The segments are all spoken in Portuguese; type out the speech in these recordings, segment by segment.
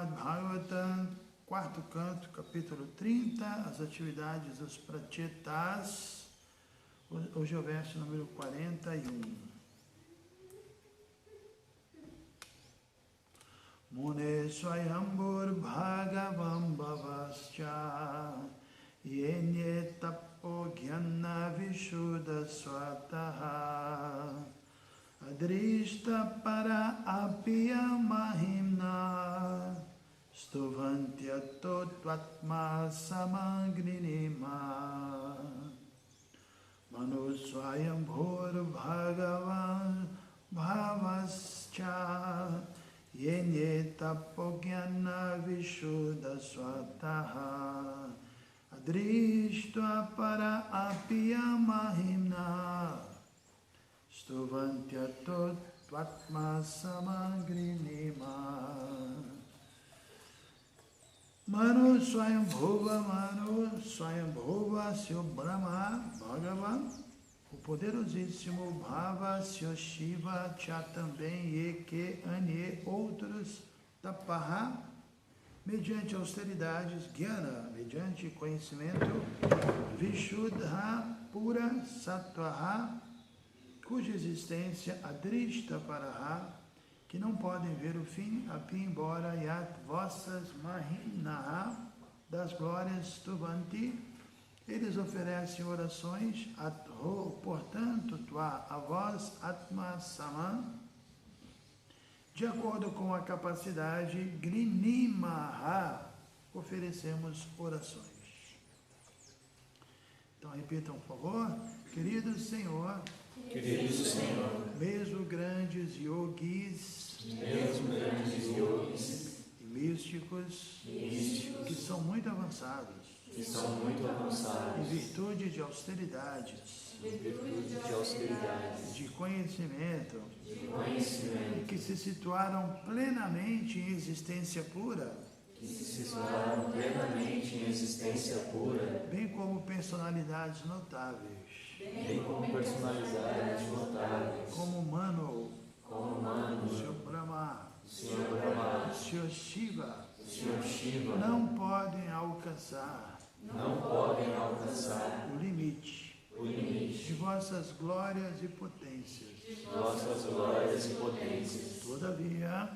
Srimad Bhagavatam, quarto canto, capítulo 30, as atividades dos prachetas. Hoje é o verso número 41. Mune Swayambur Bhagavam Bhavascha Yenye Tapo Gyana Vishuddha Swataha Adrishta Para Apya Mahimna Stuvantyato Tvatma Samagrinima Manu Swayambur Bhagavan Bhavascha Yenye Tapo Gyana Vishuddha Swataha Adrishta Para Apya Mahimna Stuvantyato Tvatma Samagrinima Manu Swayambhuva Syo Brahma Bhagavan, o poderosíssimo Bhava Syo Shiva Cha também Eke Anye outros Tapaha, mediante austeridades, Gyana, mediante conhecimento, Vishuddha pura, Sattvaha, cuja existência Adrishta Paraha, que não podem ver o fim, api embora yat vossas mahimnaha, das glórias Tuvanti, eles oferecem orações, atho, portanto, tua, a vós, Atma Saman, de acordo com a capacidade, Grinimaha, oferecemos orações. Então repitam, por favor. Querido Senhor, mesmo grandes yogis, e místicos, que são muito avançados, em virtude de austeridades, de conhecimento, e que se situaram plenamente em existência pura, bem como personalidades notáveis, como Manu, Sr. Brahma, Sr. Shiva, não podem alcançar o limite de vossas glórias e potências. Todavia,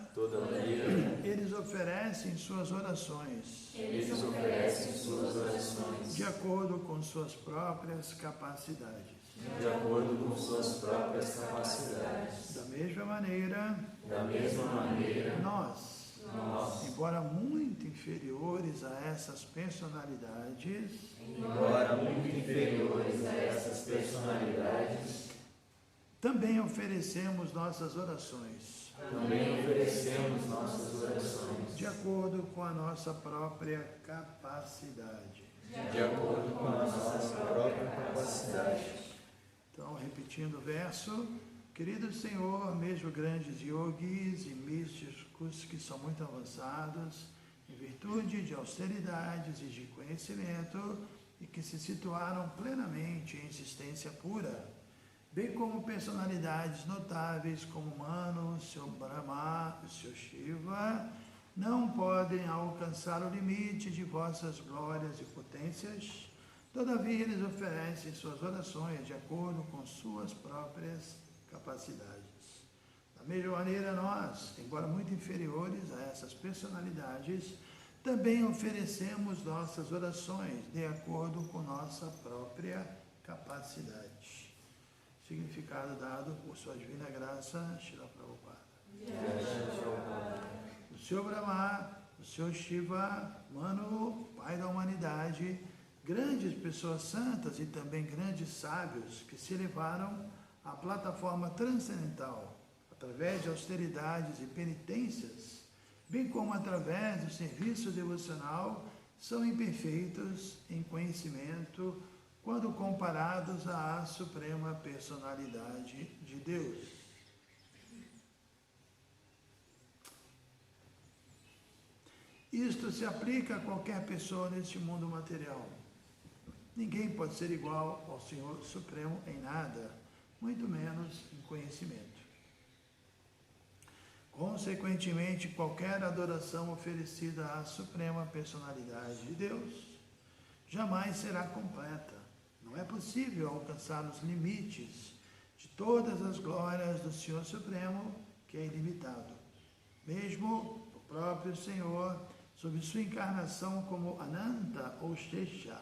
eles oferecem suas orações de acordo com suas próprias capacidades. Da mesma maneira, nós, embora muito inferiores a essas personalidades, também oferecemos nossas orações de acordo com a nossa própria capacidade. Então, repetindo o verso, querido Senhor, mesmo grandes yogis e místicos que são muito avançados, em virtude de austeridades e de conhecimento, e que se situaram plenamente em existência pura, bem como personalidades notáveis como Manu, Sr. Brahma e Sr. Shiva, não podem alcançar o limite de vossas glórias e potências. Todavia, eles oferecem suas orações de acordo com suas próprias capacidades. Da mesma maneira, nós, embora muito inferiores a essas personalidades, também oferecemos nossas orações de acordo com nossa própria capacidade. Significado dado por sua divina graça, Srila Prabhupada. O Senhor Brahma, o Senhor Shiva, Manu, Pai da humanidade, grandes pessoas santas e também grandes sábios que se elevaram à plataforma transcendental através de austeridades e penitências, bem como através do serviço devocional, são imperfeitos em conhecimento quando comparados à Suprema Personalidade de Deus. Isto se aplica a qualquer pessoa neste mundo material. Ninguém pode ser igual ao Senhor Supremo em nada, muito menos em conhecimento. Consequentemente, qualquer adoração oferecida à Suprema Personalidade de Deus jamais será completa. Não é possível alcançar os limites de todas as glórias do Senhor Supremo, que é ilimitado. Mesmo o próprio Senhor, sob sua encarnação como Ananta ou Shesha,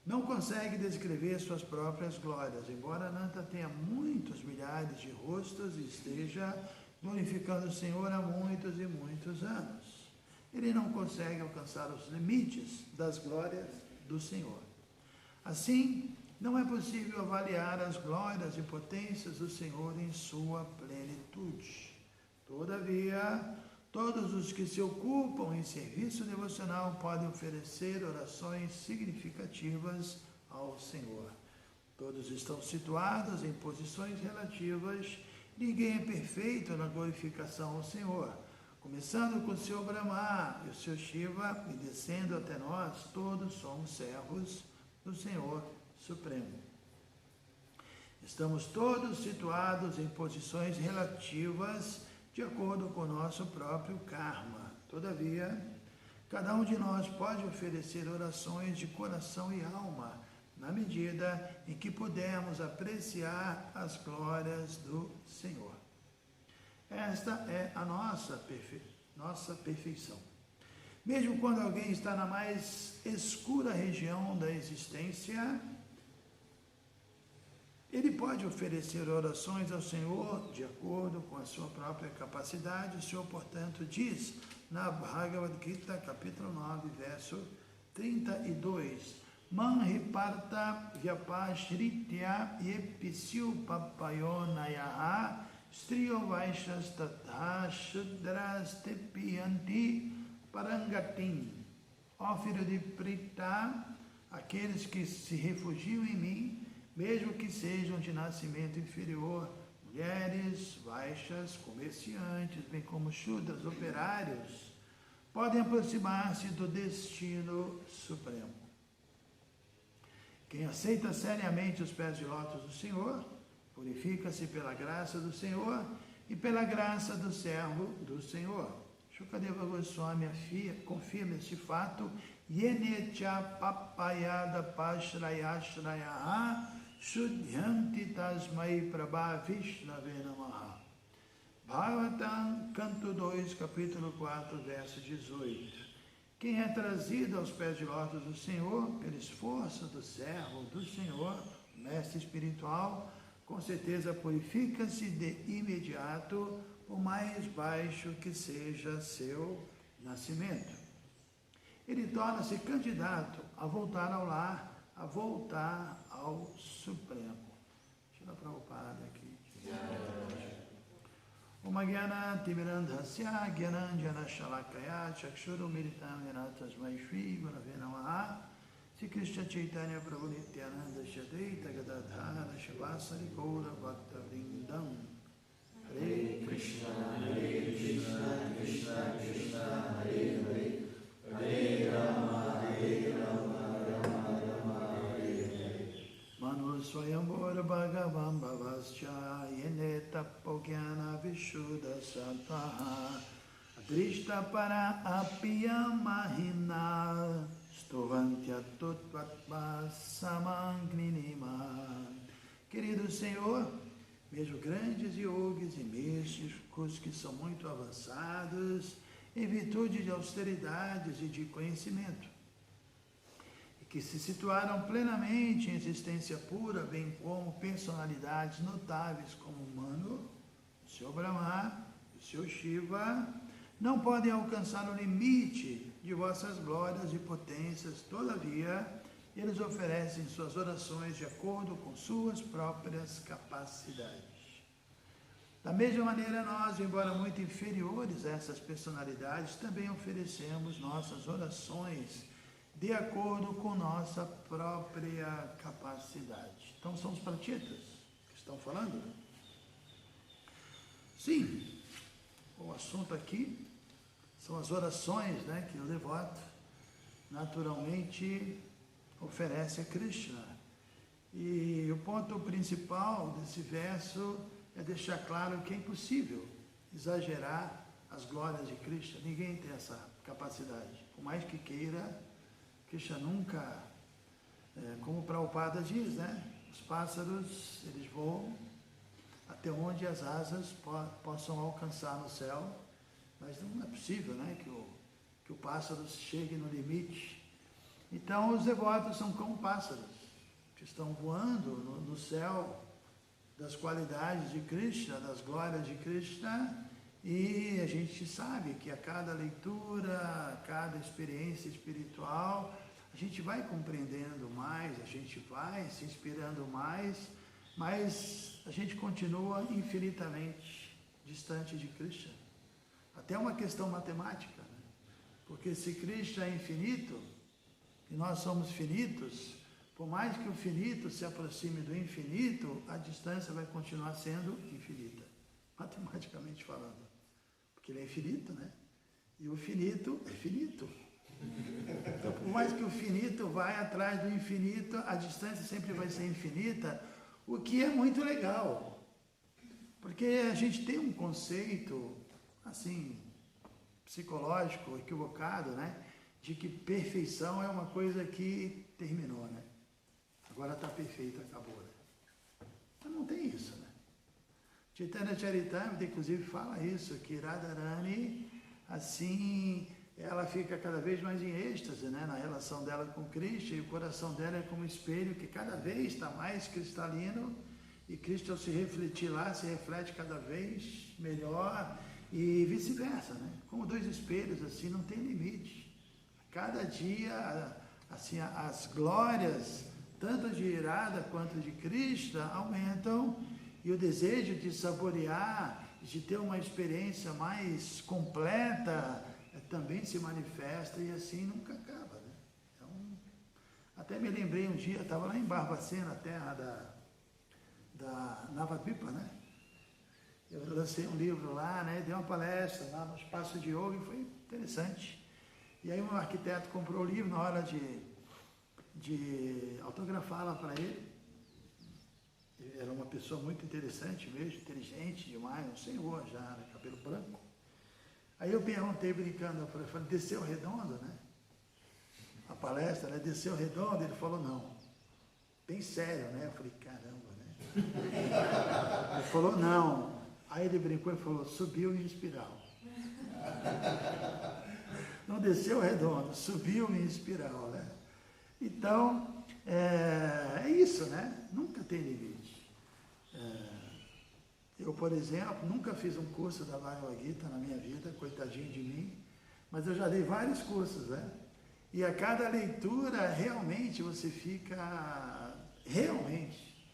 não consegue descrever suas próprias glórias, embora Ananta tenha muitos milhares de rostos e esteja glorificando o Senhor há muitos e muitos anos. Ele não consegue alcançar os limites das glórias do Senhor. Assim, não é possível avaliar as glórias e potências do Senhor em sua plenitude. Todavia, todos os que se ocupam em serviço devocional podem oferecer orações significativas ao Senhor. Todos estão situados em posições relativas. Ninguém é perfeito na glorificação ao Senhor. Começando com o seu Brahma e o seu Shiva e descendo até nós, todos somos servos do Senhor Supremo. Estamos todos situados em posições relativas de acordo com o nosso próprio karma. Todavia, cada um de nós pode oferecer orações de coração e alma, na medida em que pudermos apreciar as glórias do Senhor. Esta é a nossa perfeição. Mesmo quando alguém está na mais escura região da existência, ele pode oferecer orações ao Senhor de acordo com a sua própria capacidade. O Senhor, portanto, diz na Bhagavad Gita, capítulo 9, verso 32, Manhiparta vyapashritya yepisiu papayonayaha striyo vaishas tatha shudras tepiyanti parangatim. Ó filho de Prita, aqueles que se refugiam em mim, mesmo que sejam de nascimento inferior, mulheres, vaixas, comerciantes, bem como shudras, operários, podem aproximar-se do destino supremo. Quem aceita seriamente os pés de lótus do Senhor, purifica-se pela graça do Senhor e pela graça do servo do Senhor. Shukadeva Goswami confirma este fato. Yenecha papayada pashrayashrayaha Shudhyanti tasmai prabha vishnave namaha. Bhagavatam, canto 2, capítulo 4, verso 18. Quem é trazido aos pés de lótus do Senhor, pelo esforço do servo do Senhor, mestre espiritual, com certeza purifica-se de imediato, por mais baixo que seja seu nascimento. Ele torna-se candidato a voltar ao lar, a voltar ao Supremo. Shila Prabhupada aqui. Om Gyana Timirandhasya Gyananjana Shalakaya Chakshuru Militam Yanatasmai Shri Gurave Namaha Sri Krishna Chaitanya Prabhu Nityananda Shadvaita Gadadhara Shivasari Gaura Bhakta Vrindam. Hare Krishna, Krishna Krishna, Hare Hare, Hare Rama, Rama Rama, Hare Hare. Manu Swayambhur Bhagavam Bhavascha Yene Tapo Gyana Vishuddha Sattvaha Adrishta Para Apiyam Mahina Stuvantya Tutvatva Samangninima. Querido Senhor, mesmo grandes yogis e místicos que são muito avançados em virtude de austeridades e de conhecimento, e que se situaram plenamente em existência pura, bem como personalidades notáveis como Manu, o Senhor Brahma, o Senhor Shiva, não podem alcançar o limite de vossas glórias e potências. Todavia, eles oferecem suas orações de acordo com suas próprias capacidades. Da mesma maneira, nós, embora muito inferiores a essas personalidades, também oferecemos nossas orações de acordo com nossa própria capacidade. Então, são os pratitas que estão falando? Sim, o assunto aqui são as orações, que o devoto naturalmente oferece a Krishna. E o ponto principal desse verso é deixar claro que é impossível exagerar as glórias de Krishna. Ninguém tem essa capacidade. Por mais que queira, Krishna nunca, como o Prabhupada diz, né? Os pássaros, eles voam até onde as asas possam alcançar no céu, mas não é possível, né? Que o pássaro chegue no limite. Então, os devotos são como pássaros, que estão voando no céu das qualidades de Krishna, das glórias de Krishna, e a gente sabe que a cada leitura, a cada experiência espiritual, a gente vai compreendendo mais, a gente vai se inspirando mais, mas a gente continua infinitamente distante de Krishna. Até uma questão matemática, né? Porque se Krishna é infinito, e nós somos finitos, por mais que o finito se aproxime do infinito, a distância vai continuar sendo infinita, matematicamente falando. Porque ele é infinito, né? E o finito é finito. Então, por mais que o finito vai atrás do infinito, a distância sempre vai ser infinita, o que é muito legal. Porque a gente tem um conceito, assim, psicológico, equivocado, né? De que perfeição é uma coisa que terminou, né? Agora está perfeito, acabou, né? Mas não tem isso, né? Chaitanya Charitamrita, inclusive, fala isso, que Radharani, assim, ela fica cada vez mais em êxtase, né? Na relação dela com Krishna, e o coração dela é como um espelho que cada vez está mais cristalino, e Krishna, ao se refletir lá, se reflete cada vez melhor, e vice-versa, né? Como dois espelhos, assim, não tem limite. Cada dia, assim, as glórias, tanto de Irada quanto de Krishna, aumentam, e o desejo de saborear, de ter uma experiência mais completa, também se manifesta, e assim nunca acaba, né? Então, até me lembrei um dia, estava lá em Barbacena, terra da Navadvipa, né? Eu lancei um livro lá, né? Dei uma palestra lá no Espaço de Yoga, e foi interessante. E aí um arquiteto comprou o livro, na hora de autografá-la para ele. Ele era uma pessoa muito interessante mesmo, inteligente demais, um senhor já, né, cabelo branco. Aí eu perguntei, brincando, eu falei, desceu redondo, né? A palestra, né? Desceu redondo, ele falou, não. Bem sério, né? Eu falei, caramba, né? Ele falou, não. Aí ele brincou e falou, subiu em espiral. Não desceu redondo, subiu em espiral, né? Então, é isso, né? Nunca tem limite. Eu, por exemplo, nunca fiz um curso da Bhagavad Gita na minha vida, coitadinho de mim, mas eu já dei vários cursos, né? E a cada leitura, realmente, você fica, realmente,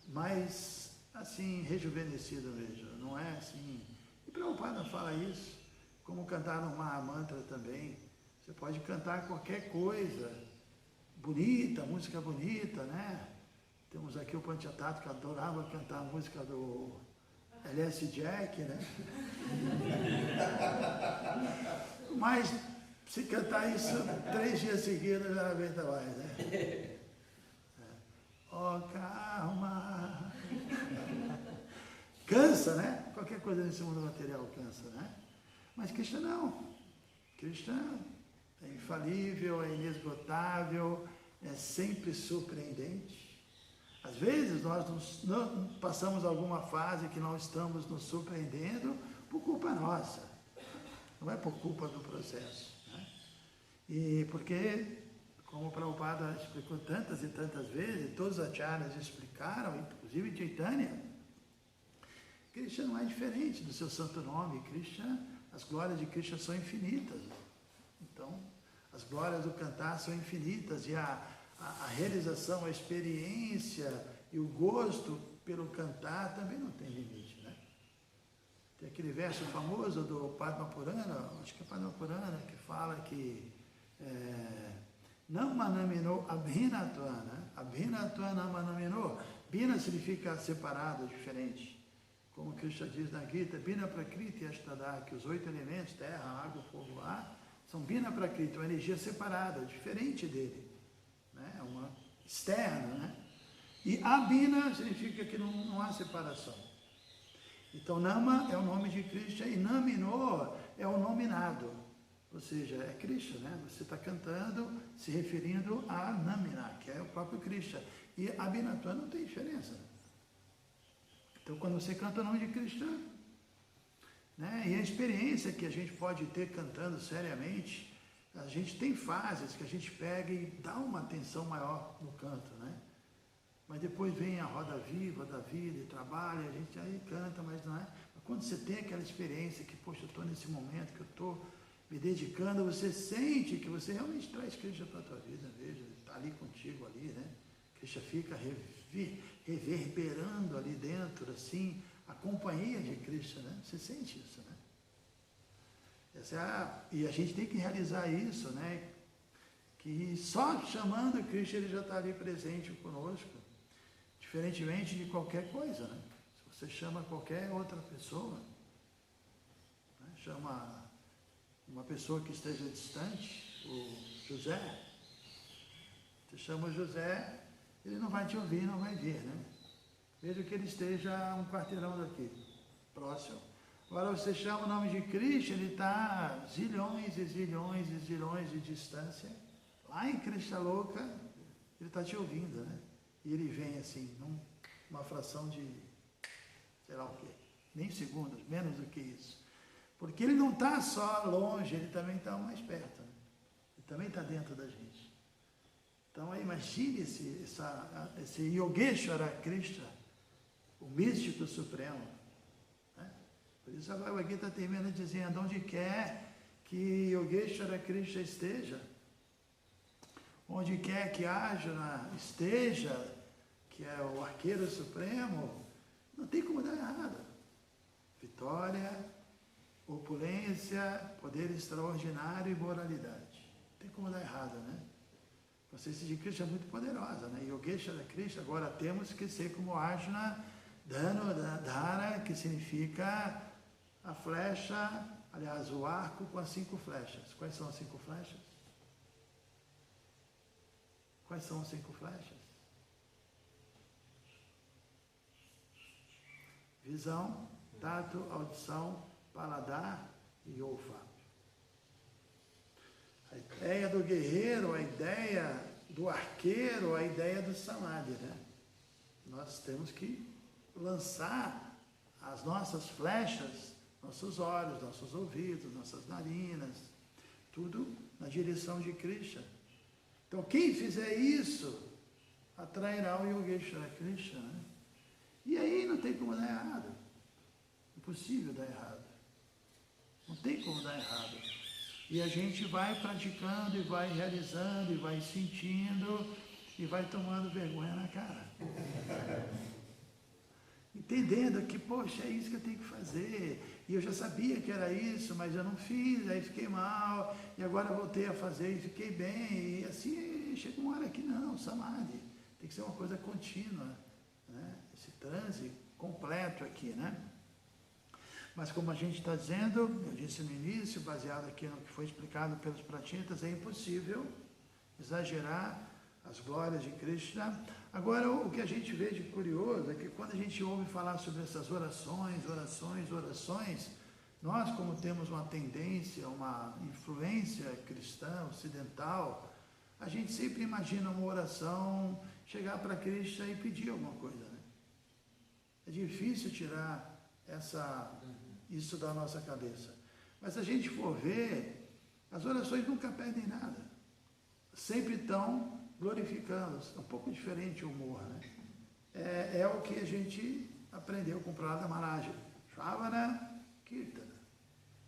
mais, assim, rejuvenescido mesmo, não é assim... E Prabhupada fala isso, como cantar no Mahamantra também. Você pode cantar qualquer coisa bonita, música bonita, né? Temos aqui o Panchatattva, que adorava cantar a música do L.S. Jack, né? Mas se cantar isso 3 dias seguidos, já não aguenta mais, né? Oh, calma! Cansa, né? Qualquer coisa nesse mundo material cansa, né? Mas Krishna não. Krishna é infalível, é inesgotável, é sempre surpreendente. Às vezes nós não passamos alguma fase que não estamos nos surpreendendo por culpa nossa. Não é por culpa do processo, né? E porque, como o Prabhupada explicou tantas e tantas vezes, todos os acharyas explicaram, inclusive Chaitanya, Krishna não é diferente do seu santo nome. Krishna, as glórias de Krishna são infinitas. Então, as glórias do cantar são infinitas, e a realização, a experiência e o gosto pelo cantar também não tem limite, né? Tem aquele verso famoso do Padma Purana, acho que é Padma Purana, que fala que não manamino abhinatva, né? Abhinatva não manamino. Bina significa separado, diferente. Como Krishna diz na Gita, Bina Prakriti Ashtadha, que os 8 elementos, terra, água, fogo, ar, são Bina Prakriti, uma energia separada, diferente dele, né? É uma externa, né? E Abhina significa que não há separação. Então, Nama é o nome de Krishna e Namino é o nominado. Ou seja, é Krishna, né? Você está cantando, se referindo a Namina, que é o próprio Krishna. E Abhinatva não tem diferença. Então, quando você canta o nome de Krishna, né? E a experiência que a gente pode ter cantando seriamente, a gente tem fases que a gente pega e dá uma atenção maior no canto, né? Mas depois vem a roda viva da vida e trabalha, a gente aí canta, mas não é. Mas quando você tem aquela experiência que, poxa, eu estou nesse momento que eu estou me dedicando, você sente que você realmente traz Krishna para a tua vida, veja, está ali contigo ali, né? Krishna fica reverberando ali dentro, assim, a companhia de Krishna, né? Você sente isso, né? E a gente tem que realizar isso, né? Que só chamando Krishna ele já está ali presente conosco, diferentemente de qualquer coisa, né? Se você chama qualquer outra pessoa, né? Chama uma pessoa que esteja distante, o José, você chama o José, ele não vai te ouvir, não vai ver, né? Mesmo que ele esteja a um quarteirão daqui, próximo. Agora você chama o nome de Krishna, ele está zilhões e zilhões e zilhões de distância, lá em Krishna Loka, ele está te ouvindo, né? E ele vem assim, numa fração de, sei lá o quê, nem segundos, menos do que isso. Porque ele não está só longe, ele também está mais perto, né? Ele também está dentro da gente. Então, imagine esse Yogeshwara Krishna, o místico supremo, né? Por isso a Bhagavad Gita termina dizendo, onde quer que Yogeshwara Krishna esteja, onde quer que Arjuna esteja, que é o arqueiro supremo, não tem como dar errado. Vitória, opulência, poder extraordinário e moralidade. Não tem como dar errado, né? A consciência de Krishna é muito poderosa, né? Yogeshwara Krishna, agora temos que ser como Arjuna, Dhara, que significa a flecha, aliás, o arco com as 5 flechas. Quais são as 5 flechas? Quais são as 5 flechas? Visão, tato, audição, paladar e olfato. A ideia do guerreiro, a ideia do arqueiro, a ideia do samadhi, né? Nós temos que lançar as nossas flechas, nossos olhos, nossos ouvidos, nossas narinas, tudo na direção de Krishna. Então, quem fizer isso, atrairá o Yogeshwara Krishna, né? E aí não tem como dar errado. Impossível dar errado. Não tem como dar errado. E a gente vai praticando, e vai realizando, e vai sentindo, e vai tomando vergonha na cara. Entendendo que, poxa, é isso que eu tenho que fazer. E eu já sabia que era isso, mas eu não fiz, aí fiquei mal, e agora voltei a fazer e fiquei bem. E assim, chega uma hora que não, samadhi. Tem que ser uma coisa contínua, né? Esse transe completo aqui, né? Mas como a gente está dizendo, eu disse no início, baseado aqui no que foi explicado pelos pratitas, é impossível exagerar as glórias de Krishna. Agora, o que a gente vê de curioso é que quando a gente ouve falar sobre essas orações, nós, como temos uma tendência, uma influência cristã, ocidental, a gente sempre imagina uma oração, chegar para Krishna e pedir alguma coisa, né? É difícil tirar isso da nossa cabeça. Mas se a gente for ver, as orações nunca pedem nada. Sempre estão glorificando. É um pouco diferente o humor, né? É o que a gente aprendeu com o Prahlada Maharaja. Shravana Kirtana.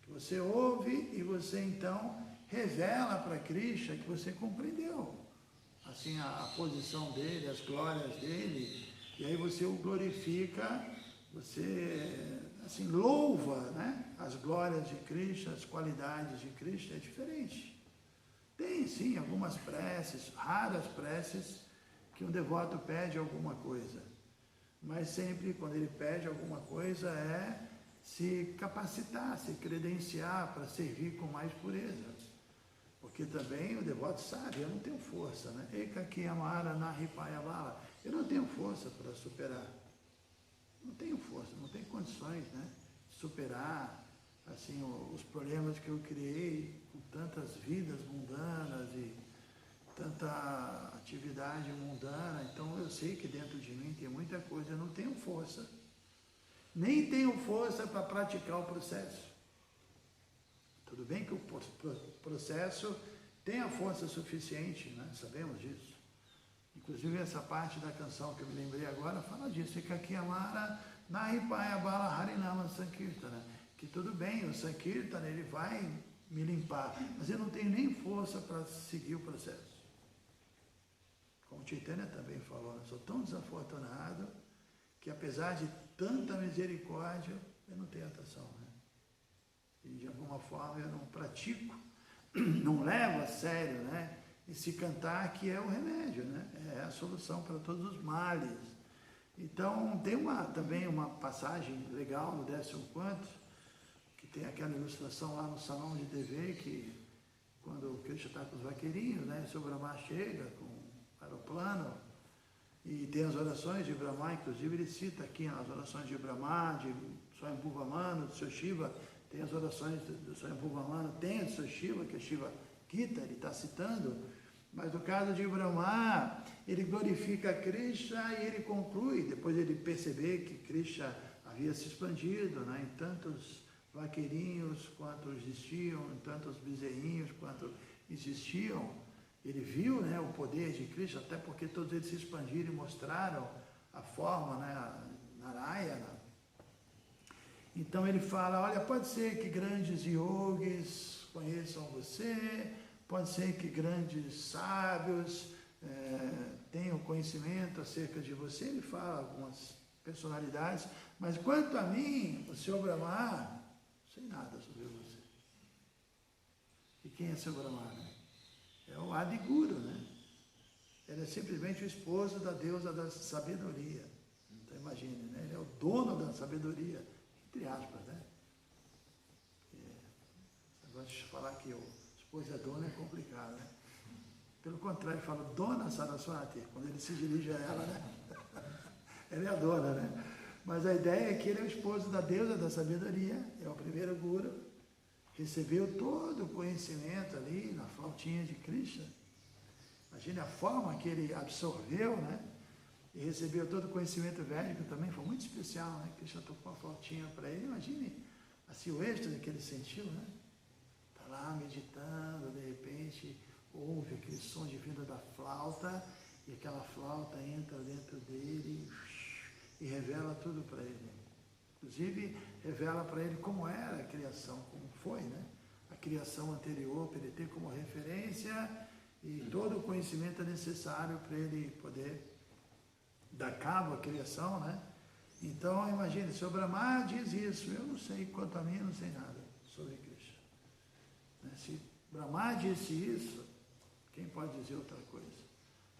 Que você ouve e você então revela para Krishna que você compreendeu. Assim, a posição dele, as glórias dele. E aí você o glorifica, você assim, louva, né, as glórias de Krishna, as qualidades de Krishna, é diferente. Tem sim algumas preces, raras preces, que um devoto pede alguma coisa. Mas sempre quando ele pede alguma coisa é se capacitar, se credenciar para servir com mais pureza. Porque também o devoto sabe, eu não tenho força, né? Eka Kiyamara Nahipayavala. Eu não tenho força para superar. não tenho força, não tenho condições, né, de superar assim, os problemas que eu criei com tantas vidas mundanas e tanta atividade mundana. Então eu sei que dentro de mim tem muita coisa, eu não tenho força, nem tenho força para praticar o processo. Tudo bem que o processo tem a força suficiente, né? Sabemos disso. Inclusive essa parte da canção que eu me lembrei agora fala disso, Ekakiyamara Nahipaya Bala Harinama Sankirtana, que tudo bem, o Sankirtana ele vai me limpar, mas eu não tenho nem força para seguir o processo. Como Chaitanya também falou, eu sou tão desafortunado que apesar de tanta misericórdia, eu não tenho atração, né? E de alguma forma eu não pratico, não levo a sério, né? Esse cantar que é o remédio, né? É a solução para todos os males. Então tem também uma passagem legal no 15º canto, que tem aquela ilustração lá no salão de TV, que quando o Krishna está com os vaqueirinhos, né? O seu Brahma chega com o aeroplano, e tem as orações de Brahma, inclusive ele cita aqui as orações de Brahma, de Swayambhuva Manu, do seu Shiva, tem as orações do Swayambhuva Manu, tem a do seu Shiva, que é Shiva Gita, ele está citando, mas no caso de Brahma, ele glorifica Krishna e ele conclui, depois ele perceber que Krishna havia se expandido, né, em tantos vaqueirinhos quanto existiam, em tantos bezerrinhos quanto existiam. Ele viu, né, o poder de Krishna, até porque todos eles se expandiram e mostraram a forma, né, a Narayana. Então ele fala, olha, pode ser que grandes yogis conheçam você, pode ser que grandes sábios tenham conhecimento acerca de você. Ele fala algumas personalidades, mas quanto a mim, o Senhor Brahma, não sei nada sobre você. E quem é Senhor Brahma, né? É o Adi Guru, né? Ele é simplesmente o esposo da deusa da sabedoria. Então imagine, né? Ele é o dono da sabedoria, entre aspas, né? Agora de falar que o esposo é dono é complicado, né? Pelo contrário, ele fala Dona Saraswati, quando ele se dirige a ela, né? Ela é a dona, né? Mas a ideia é que ele é o esposo da deusa da sabedoria, é o primeiro Guru, recebeu todo o conhecimento ali na flautinha de Krishna. Imagine a forma que ele absorveu, né? E recebeu todo o conhecimento védico também, foi muito especial, né? Krishna tocou a flautinha para ele, imagine assim, o êxtase que ele sentiu, né? Está lá meditando, de repente ouve aquele som divino da flauta, e aquela flauta entra dentro dele e revela tudo para ele. Inclusive, revela para ele como era a criação, como foi, né? A criação anterior, para ele ter como referência e todo o conhecimento necessário para ele poder dar cabo à criação, né? Então, imagine, o Senhor Brahma diz isso, eu não sei, quanto a mim, eu não sei nada sobre Krishna. Se Brahma disse isso, quem pode dizer outra coisa?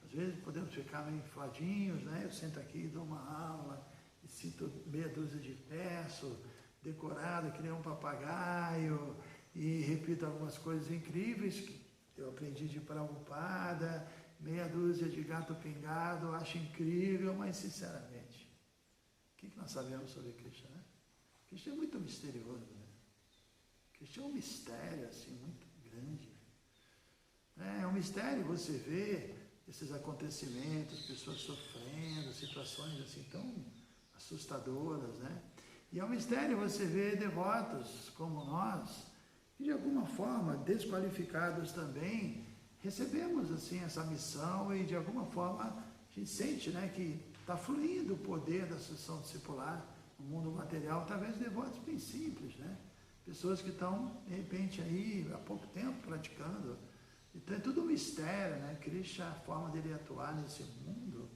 Às vezes podemos ficar meio infladinhos, né? Eu sento aqui e dou uma aula, e sinto meia dúzia de versos, decorado, que nem um papagaio, e repito algumas coisas incríveis que eu aprendi de Prabhupada, meia dúzia de gato pingado, acho incrível, mas sinceramente, o que nós sabemos sobre Krishna, né? Krishna é muito misterioso, né? Krishna é um mistério, assim, muito grande. É um mistério você ver esses acontecimentos, pessoas sofrendo, situações assim tão assustadoras, né? E é um mistério você ver devotos como nós, que de alguma forma, desqualificados também, recebemos assim essa missão e de alguma forma a gente sente, né, que está fluindo o poder da sucessão discipular no mundo material através de devotos bem simples, né? Pessoas que estão, de repente, aí há pouco tempo praticando. Então é tudo um mistério, né? Krishna, a forma dele atuar nesse mundo.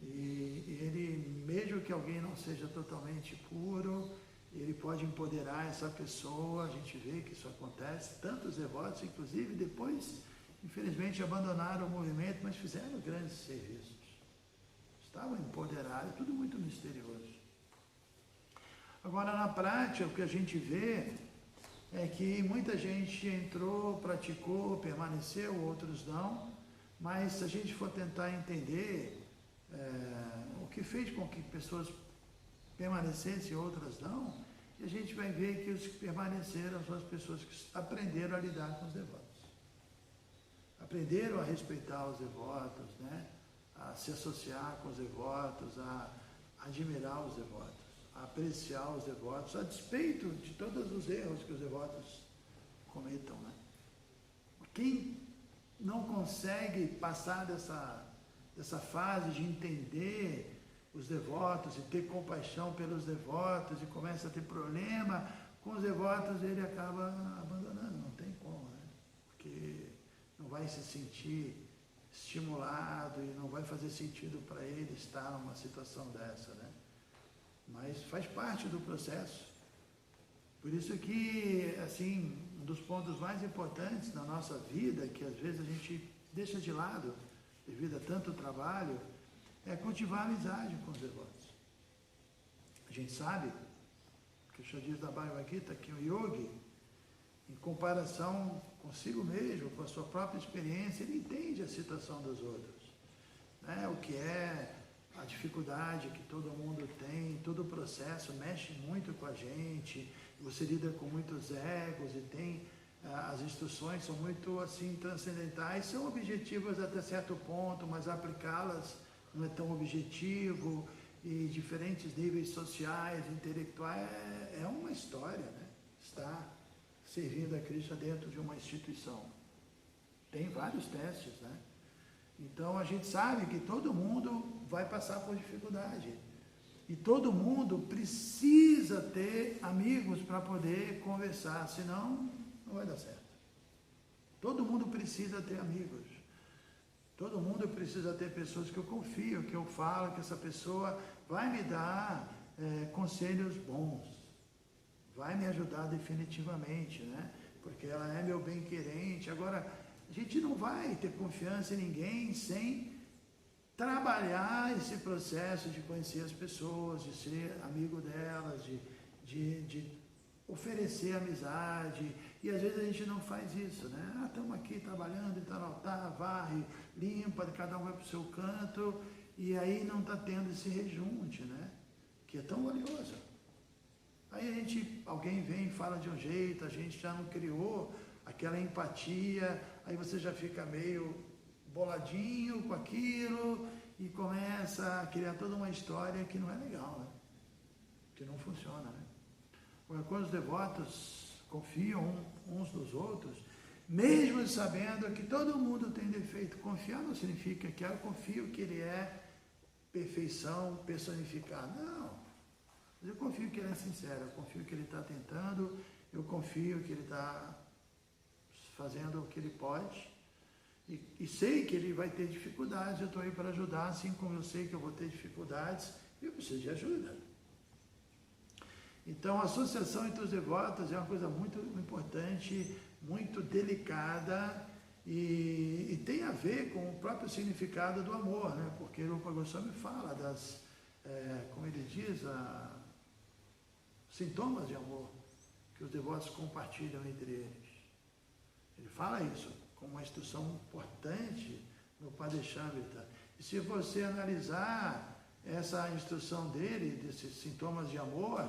E ele, mesmo que alguém não seja totalmente puro, ele pode empoderar essa pessoa. A gente vê que isso acontece. Tantos devotos, inclusive, depois, infelizmente, abandonaram o movimento, mas fizeram grandes serviços. Estavam empoderados, tudo muito misterioso. Agora, na prática, o que a gente vê é que muita gente entrou, praticou, permaneceu, outros não, mas se a gente for tentar entender o que fez com que pessoas permanecessem, outras não, e a gente vai ver que os que permaneceram são as pessoas que aprenderam a lidar com os devotos. Aprenderam a respeitar os devotos, né? A se associar com os devotos, a admirar os devotos, a apreciar os devotos, a despeito de todos os erros que os devotos cometam, né? Quem não consegue passar dessa fase de entender os devotos e ter compaixão pelos devotos e começa a ter problema com os devotos, ele acaba abandonando, não tem como, né? Porque não vai se sentir estimulado e não vai fazer sentido para ele estar numa situação dessa, né? Mas faz parte do processo. Por isso que, assim, um dos pontos mais importantes na nossa vida, que às vezes a gente deixa de lado devido a tanto trabalho, é cultivar a amizade com os devotos. A gente sabe que o Shodhisa Bhagavad Gita, que o yogi, em comparação consigo mesmo, com a sua própria experiência, ele entende a situação dos outros, né? O que é a dificuldade que todo mundo tem, todo o processo mexe muito com a gente, você lida com muitos egos e tem as instruções são muito assim transcendentais, são objetivas até certo ponto, mas aplicá-las não é tão objetivo, e diferentes níveis sociais, intelectuais, é uma história, né? Está servindo a Krishna dentro de uma instituição. Tem vários testes, né? Então a gente sabe que todo mundo vai passar por dificuldade. E todo mundo precisa ter amigos para poder conversar, senão não vai dar certo. Todo mundo precisa ter amigos. Todo mundo precisa ter pessoas que eu confio, que eu falo, que essa pessoa vai me dar conselhos bons, vai me ajudar definitivamente, né? Porque ela é meu bem-querente. Agora, a gente não vai ter confiança em ninguém sem trabalhar esse processo de conhecer as pessoas, de ser amigo delas, de oferecer amizade. E às vezes a gente não faz isso, né? Ah, estamos aqui trabalhando, então não tá, varre, limpa, cada um vai para o seu canto, e aí não está tendo esse rejunte, né? Que é tão valioso. Aí alguém vem e fala de um jeito, a gente já não criou aquela empatia, aí você já fica meio boladinho com aquilo e começa a criar toda uma história que não é legal, né? Que não funciona, né? Agora, quando os devotos confiam uns nos outros, mesmo sabendo que todo mundo tem defeito, confiar não significa que eu confio que ele é perfeição personificada, não. Mas eu confio que ele é sincero, eu confio que ele está tentando, eu confio que ele está fazendo o que ele pode, e sei que ele vai ter dificuldades, eu estou aí para ajudar, assim como eu sei que eu vou ter dificuldades, e eu preciso de ajuda. Então, a associação entre os devotos é uma coisa muito importante, muito delicada, e tem a ver com o próprio significado do amor, né? Porque o Rupa Goswami fala como ele diz, sintomas de amor que os devotos compartilham entre eles. Ele fala isso como uma instrução importante no Padeshamrita. E se você analisar essa instrução dele, desses sintomas de amor,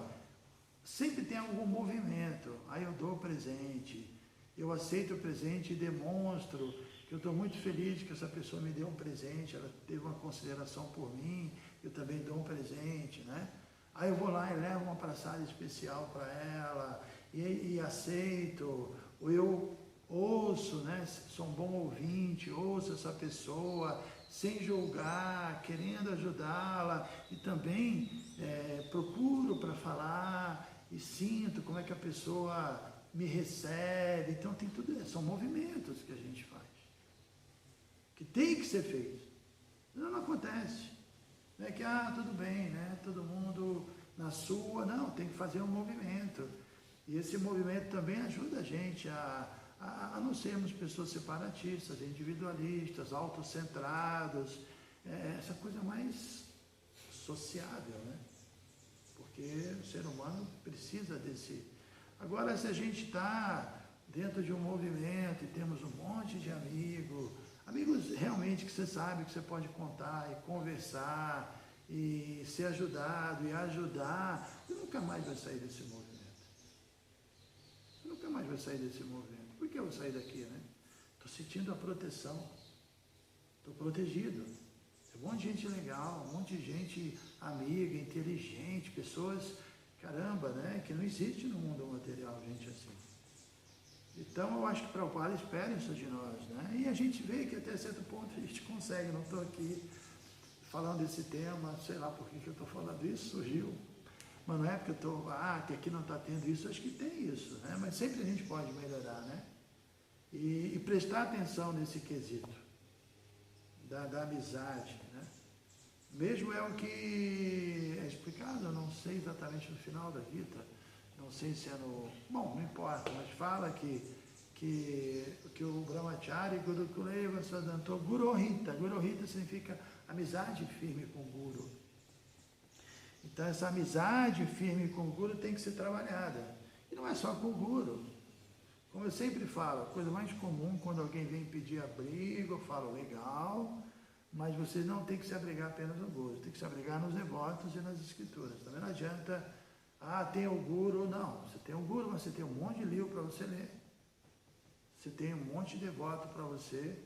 sempre tem algum movimento. Aí eu dou o presente, eu aceito o presente e demonstro que eu estou muito feliz que essa pessoa me deu um presente, ela teve uma consideração por mim, eu também dou um presente, né? Aí eu vou lá e levo uma praçada especial para ela, e aceito, ou eu ouço, né? Sou um bom ouvinte, ouço essa pessoa, sem julgar, querendo ajudá-la, e também procuro para falar, e sinto como é que a pessoa me recebe. Então tem tudo isso, são movimentos que a gente faz, que tem que ser feito. Não acontece. Não é que, tudo bem, né? Todo mundo na sua, não, tem que fazer um movimento. E esse movimento também ajuda a gente a não sermos pessoas separatistas, individualistas, autocentrados, essa coisa mais sociável, né? Porque o ser humano precisa desse. Agora, se a gente está dentro de um movimento e temos um monte de amigos realmente que você sabe que você pode contar e conversar, e ser ajudado e ajudar, você nunca mais vai sair desse movimento. Você nunca mais vai sair desse movimento. Por que eu vou sair daqui, né? Estou sentindo a proteção. Estou protegido. Tem um monte de gente legal, um monte de gente amiga, inteligente, pessoas, caramba, né? Que não existe no mundo material gente assim. Então eu acho que Prabhupada espera isso de nós, né? E a gente vê que até certo ponto a gente consegue. Não estou aqui falando desse tema, sei lá por que eu estou falando isso, surgiu. Mas não é porque eu estou, que aqui não está tendo isso, acho que tem isso, né? Mas sempre a gente pode melhorar, né? E prestar atenção nesse quesito da amizade, né? Mesmo é o que é explicado, eu não sei exatamente no final da Gita, não sei se é no... Bom, não importa, mas fala que o Brahmachari Gurukuleva Sadanto Gurohita. Gurohita significa amizade firme com o Guru. Então essa amizade firme com o Guru tem que ser trabalhada. E não é só com o Guru. Como eu sempre falo, a coisa mais comum quando alguém vem pedir abrigo, eu falo legal, mas você não tem que se abrigar apenas no Guru, tem que se abrigar nos devotos e nas escrituras. Também não adianta, tem o Guru, não. Você tem o Guru, mas você tem um monte de livro para você ler. Você tem um monte de devoto para você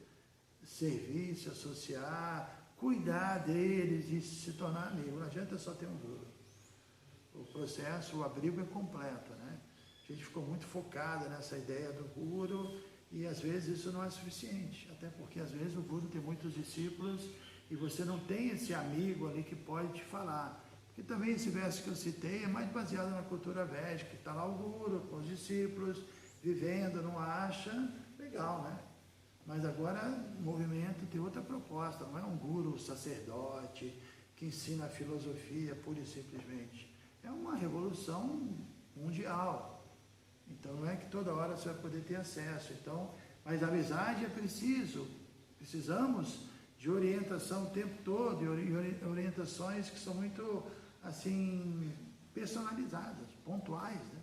servir, se associar, cuidar deles e se tornar amigo. Não adianta só ter um Guru. O processo, o abrigo é completo, né? A gente ficou muito focada nessa ideia do Guru e às vezes isso não é suficiente, até porque às vezes o Guru tem muitos discípulos e você não tem esse amigo ali que pode te falar. Porque também esse verso que eu citei é mais baseado na cultura védica, que está lá o Guru com os discípulos, vivendo, não acha, legal, né? Mas agora o movimento tem outra proposta, não é um Guru sacerdote que ensina a filosofia pura e simplesmente. É uma revolução mundial. Então não é que toda hora você vai poder ter acesso. Então, mas a amizade é preciso. Precisamos de orientação o tempo todo, e orientações que são muito assim personalizadas, pontuais, né?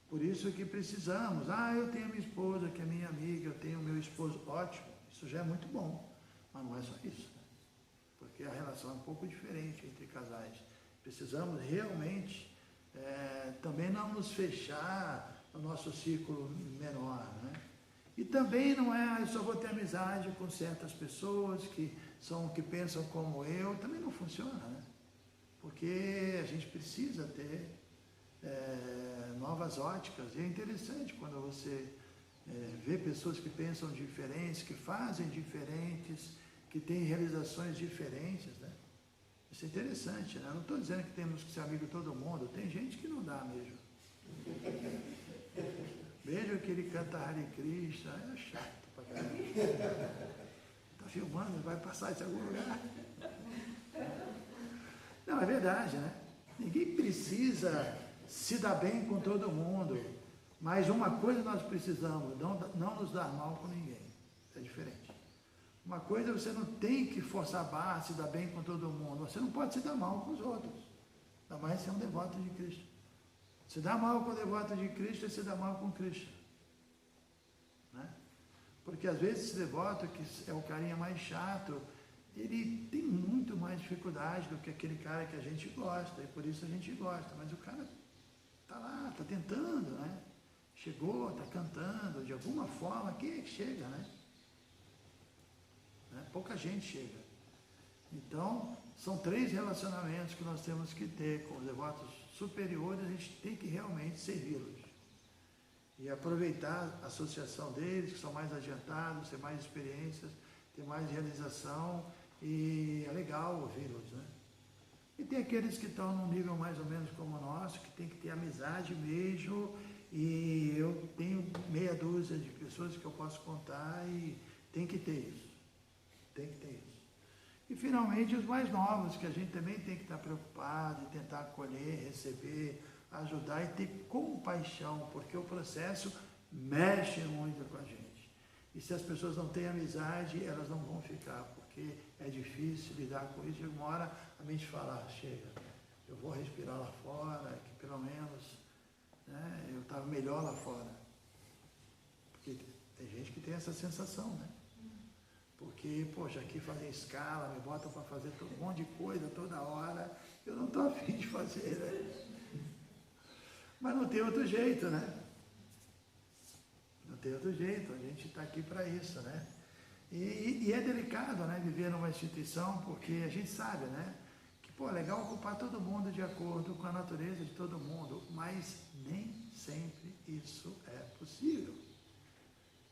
Por isso que precisamos. Eu tenho minha esposa que é minha amiga, eu tenho meu esposo, ótimo, isso já é muito bom. Mas não é só isso, né? Porque a relação é um pouco diferente entre casais. Precisamos realmente também não nos fechar no nosso círculo menor, né? E também não é, eu só vou ter amizade com certas pessoas que pensam como eu, também não funciona, né? Porque a gente precisa ter novas óticas, e é interessante quando você vê pessoas que pensam diferentes, que fazem diferentes, que têm realizações diferentes, né? Isso é interessante, né? Eu não estou dizendo que temos que ser amigo de todo mundo, tem gente que não dá mesmo. Veja que ele canta Hare Krishna, é chato pra caramba. Está filmando, vai passar isso em algum lugar? Não, é verdade, né? Ninguém precisa se dar bem com todo mundo, mas uma coisa nós precisamos, não nos dar mal com ninguém. É diferente. Uma coisa você não tem que forçar a barra, se dar bem com todo mundo. Você não pode se dar mal com os outros. Ainda mais se é um devoto de Cristo. Se dá mal com o devoto de Cristo, se dá mal com Cristo. Né? Porque às vezes esse devoto, que é o carinha mais chato, ele tem muito mais dificuldade do que aquele cara que a gente gosta, e por isso a gente gosta. Mas o cara está lá, está tentando, né? Chegou, está cantando, de alguma forma, quem é que chega, né? Pouca gente chega. Então, são 3 relacionamentos que nós temos que ter com os devotos superiores, a gente tem que realmente servi-los. E aproveitar a associação deles, que são mais adiantados, ter mais experiências, ter mais realização, e é legal ouvi-los, né? E tem aqueles que estão num nível mais ou menos como o nosso, que tem que ter amizade mesmo, e eu tenho meia dúzia de pessoas que eu posso contar e tem que ter isso. Tem que ter isso. E finalmente os mais novos, que a gente também tem que estar preocupado e tentar acolher, receber, ajudar e ter compaixão, porque o processo mexe muito com a gente. E se as pessoas não têm amizade, elas não vão ficar, porque é difícil lidar com isso. E uma hora a mente fala, chega, eu vou respirar lá fora, que pelo menos, né, eu estava melhor lá fora. Porque tem gente que tem essa sensação, né? Porque porque, poxa, aqui fazem escala, me botam para fazer um monte de coisa toda hora, eu não estou afim de fazer, né? Mas não tem outro jeito, né? Não tem outro jeito, a gente está aqui para isso, né? E é delicado, né, viver numa instituição, porque a gente sabe, né, que, pô, é legal ocupar todo mundo de acordo com a natureza de todo mundo, mas nem sempre isso é possível.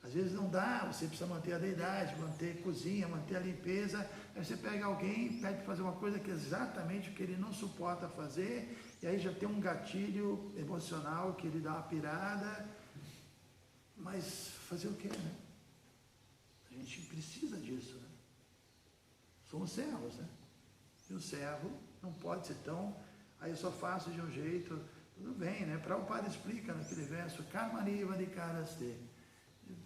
Às vezes não dá, você precisa manter a deidade, manter a cozinha, manter a limpeza, aí você pega alguém, pede para fazer uma coisa que é exatamente o que ele não suporta fazer, e aí já tem um gatilho emocional que ele dá uma pirada, mas fazer o quê, né? A gente precisa disso, né? Somos servos, né? E o servo não pode ser tão, aí eu só faço de um jeito, tudo bem, né? Prabhupada explica naquele verso, Karmaniva de Karaste,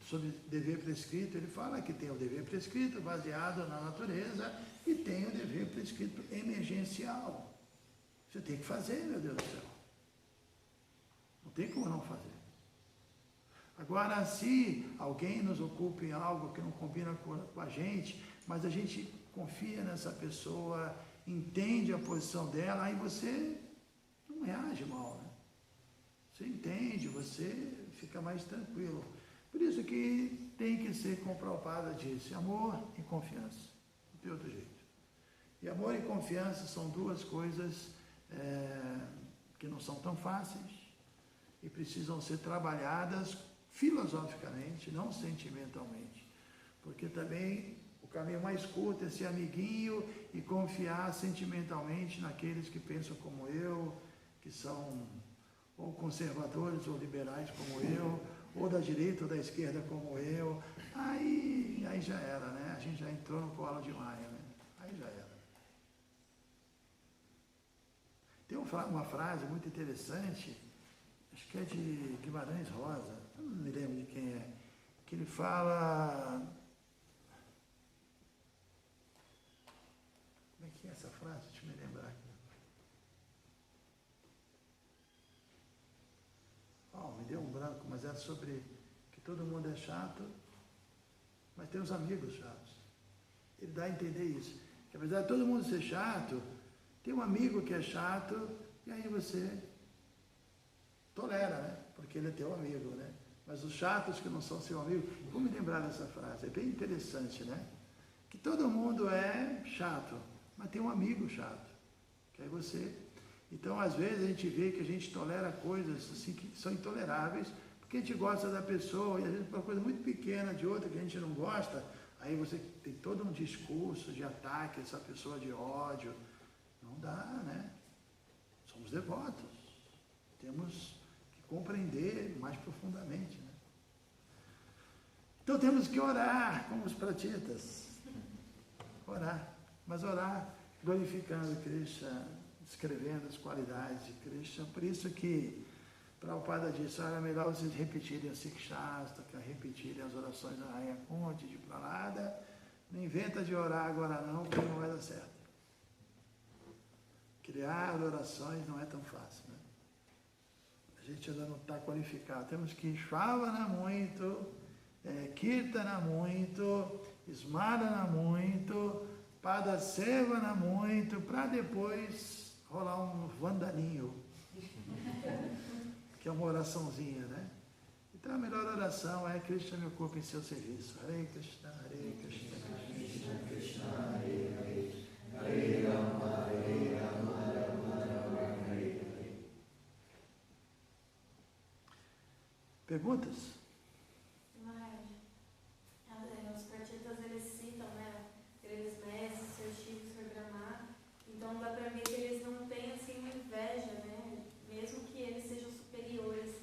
sobre dever prescrito, ele fala que tem o dever prescrito baseado na natureza e tem o dever prescrito emergencial. Você tem que fazer, meu Deus do céu. Não tem como não fazer. Agora, se alguém nos ocupa em algo que não combina com a gente, mas a gente confia nessa pessoa, entende a posição dela, aí você não reage mal, né? Você entende, você fica mais tranquilo. Por isso que tem que ser, como Prabhupada disse, amor e confiança. Não tem outro jeito. E amor e confiança são duas coisas que não são tão fáceis e precisam ser trabalhadas filosoficamente, não sentimentalmente. Porque também o caminho mais curto é ser amiguinho e confiar sentimentalmente naqueles que pensam como eu, que são ou conservadores ou liberais como eu, ou da direita ou da esquerda como eu. Aí já era, né? A gente já entrou no colo de Maia, né? Aí já era. Tem uma frase muito interessante, acho que é de Guimarães Rosa, eu não me lembro de quem é, que ele fala... Como é que é essa frase? Deixa eu me lembrar aqui. Me deu um branco, mas era sobre que todo mundo é chato, mas tem os amigos chatos. Ele dá a entender isso. Que apesar de todo mundo ser chato, tem um amigo que é chato, e aí você tolera, né? Porque ele é teu amigo, né? Mas os chatos que não são seu amigo, vou me lembrar dessa frase, é bem interessante, né? Que todo mundo é chato, mas tem um amigo chato, que aí você... Então, às vezes, a gente vê que a gente tolera coisas assim que são intoleráveis, porque a gente gosta da pessoa, e às vezes uma coisa muito pequena de outra que a gente não gosta, aí você tem todo um discurso de ataque a essa pessoa, de ódio. Não dá, né? Somos devotos. Temos que compreender mais profundamente, né? Então, temos que orar como os pratitas. Orar. Mas orar glorificando Krishna, escrevendo as qualidades de Krishna. Por isso que Prabhupada disse, é melhor vocês repetirem a Sikshastra, repetirem as orações da Rainha Kunti, de Pralada. Não inventa de orar agora não, porque não vai dar certo. Criar orações não é tão fácil, né? A gente ainda não está qualificado. Temos que Shravana muito, Kirtana muito, Smarana muito, Padasevana muito, para depois rolar um vandaninho, que é uma oraçãozinha, né? Então a melhor oração é Krishna me ocupa em seu serviço. Hare Krishna, Hare Krishna, Krishna Krishna, Hare Hare, Hare Rama, Hare Rama, Rama Rama, Hare Hare. Perguntas? Os pratitas, eles citam, né, grandes mestres, Sr. Shiva, Sr. Brahma, então dá para ver que eles não têm assim uma inveja, né, mesmo que eles sejam superiores,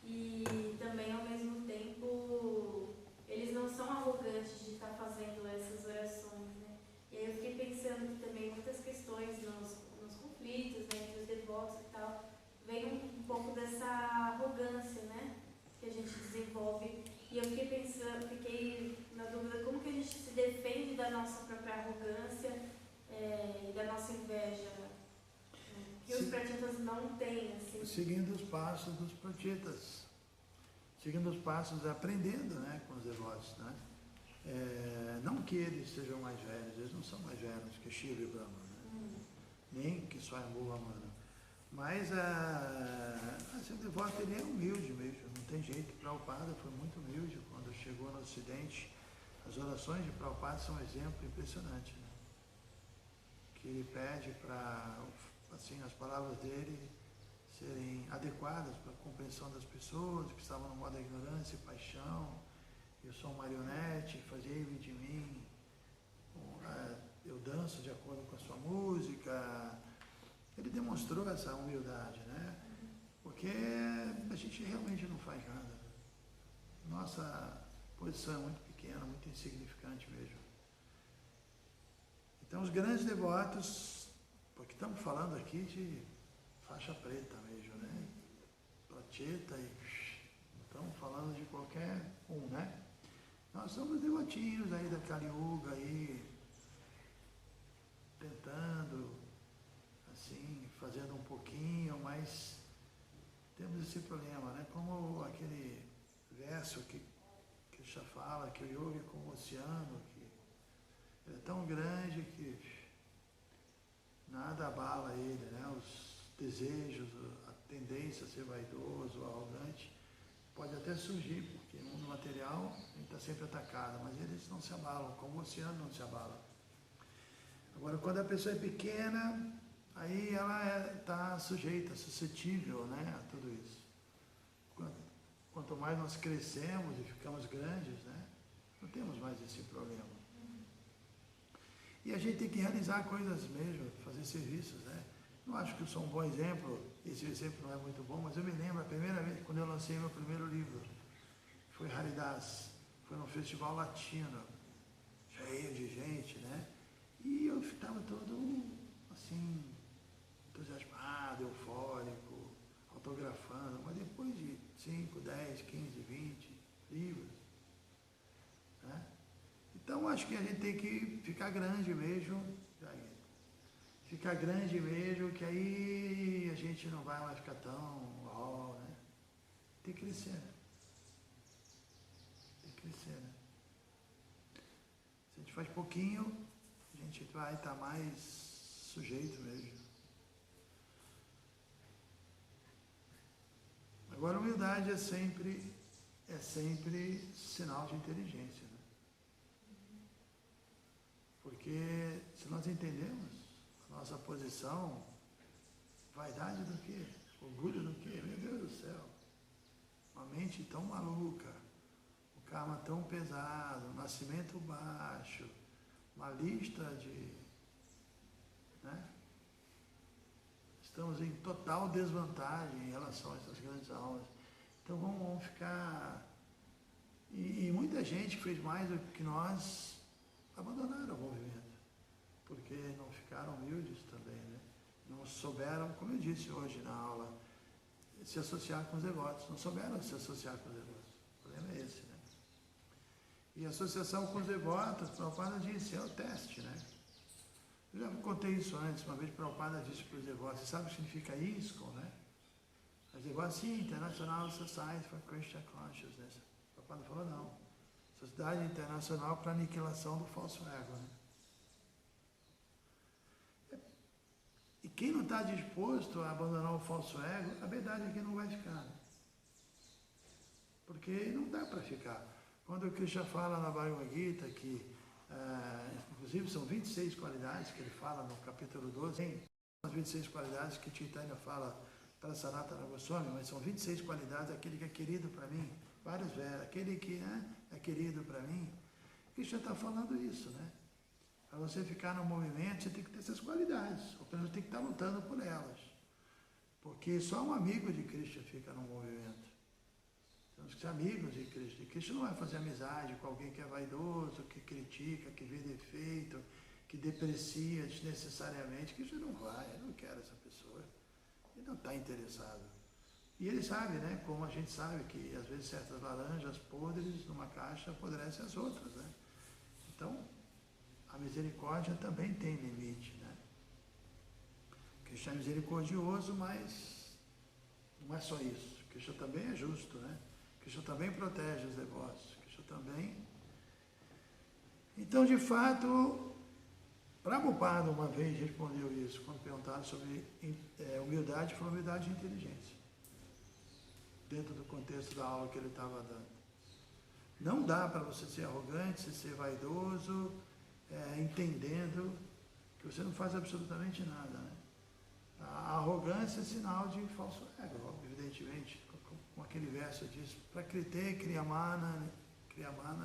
e também ao mesmo tempo eles não são arrogantes de estar fazendo essas orações, né. E aí eu fiquei pensando que também muitas questões nos conflitos, né, entre os devotos e tal, vem um pouco dessa arrogância, né, que a gente desenvolve. E eu fiquei na dúvida como que a gente se defende da nossa própria arrogância e da nossa inveja, né? Que os pratitas não têm, assim. Seguindo os passos dos pratitas. Seguindo os passos, aprendendo, né, com os devotos, né? Não que eles sejam mais velhos, eles não são mais velhos que Shiva e Brahma, né? Nem que Swayambhu Ramana. Mas o devoto ele é humilde mesmo, não tem jeito. Prabhupada foi muito humilde quando chegou no Ocidente. As orações de Prabhupada são um exemplo impressionante, né? Que ele pede para, assim, as palavras dele serem adequadas para a compreensão das pessoas que estavam no modo da ignorância e paixão. Eu sou um marionete, fazei-me de mim, eu danço de acordo com a sua música. Ele demonstrou essa humildade, né? Porque a gente realmente não faz nada. Nossa posição é muito pequena, muito insignificante mesmo. Então os grandes devotos, porque estamos falando aqui de faixa preta mesmo, né? Pracheta e estamos falando de qualquer um, né? Nós somos devotinhos aí da Kali Yuga aí, tentando, assim, fazendo um pouquinho, mas temos esse problema, né? Como aquele verso que já fala que o yoga é como o oceano, que ele é tão grande que nada abala ele, né? Os desejos, a tendência a ser vaidoso, arrogante, pode até surgir, porque no mundo material a gente está sempre atacado, mas eles não se abalam, como o oceano não se abala. Agora, quando a pessoa é pequena, aí ela está sujeita, suscetível, né, a tudo isso. Quanto mais nós crescemos e ficamos grandes, né, não temos mais esse problema. E a gente tem que realizar coisas mesmo, fazer serviços, né. Não acho que eu sou um bom exemplo, esse exemplo não é muito bom, mas eu me lembro a primeira vez quando eu lancei meu primeiro livro, foi Haridas, foi num festival latino, cheio de gente, né? E eu estava todo, assim, entusiasmado, eufórico, autografando, mas depois de 5, 10, 15, 20 livros, né? Então acho que a gente tem que ficar grande mesmo, que aí a gente não vai mais ficar tão, né? Tem que crescer, né? Tem que crescer, né? Se a gente faz pouquinho, a gente vai estar mais sujeito mesmo. Agora, a humildade é sempre sinal de inteligência, né? Porque se nós entendemos a nossa posição, vaidade do quê? Orgulho do quê? Meu Deus do céu! Uma mente tão maluca, o karma tão pesado, o nascimento baixo, uma lista de... né? Estamos em total desvantagem em relação a essas grandes almas. Então vamos ficar... E muita gente que fez mais do que nós abandonaram o movimento, porque não ficaram humildes também, né? Não souberam, como eu disse hoje na aula, se associar com os devotos. Não souberam se associar com os devotos. O problema é esse, né? E a associação com os devotos, Prabhupada disse, é o teste, né? Eu já contei isso antes, uma vez Prabhupada disse para os devotos, você sabe o que significa ISKCON, né? Os devotos, sim, International Society for Krishna Consciousness. Prabhupada falou, não. Sociedade Internacional para a Aniquilação do Falso Ego, né? E quem não está disposto a abandonar o falso ego, a verdade é que não vai ficar, né? Porque não dá para ficar. Quando o Krishna fala na Bhagavad Gita que, inclusive são 26 qualidades que ele fala no capítulo 12, hein? As 26 qualidades que Chaitanya fala para Sanatana Goswami, mas são 26 qualidades, aquele que é querido para mim, vários versos, aquele que é querido para mim. Krishna está falando isso, né? Para você ficar no movimento, você tem que ter essas qualidades, ou pelo menos tem que estar lutando por elas. Porque só um amigo de Krishna fica no movimento. Temos que ser amigos de Krishna. E Krishna não vai fazer amizade com alguém que é vaidoso, que critica, que vê defeito, que deprecia desnecessariamente. Krishna não vai, ele não quer essa pessoa. Ele não está interessado. E ele sabe, né? Como a gente sabe que às vezes certas laranjas podres numa caixa apodrecem as outras, né? Então, a misericórdia também tem limite, né? Krishna é misericordioso, mas não é só isso. Krishna também é justo, né? Krishna também protege os devotos. Krishna também Então, de fato, Prabhupada uma vez respondeu isso, quando perguntaram sobre humildade, foi humildade e inteligência, dentro do contexto da aula que ele estava dando. Não dá para você ser arrogante, ser vaidoso, entendendo que você não faz absolutamente nada, né? A arrogância é sinal de falso ego, evidentemente, com aquele verso diz, prakrite kriyamana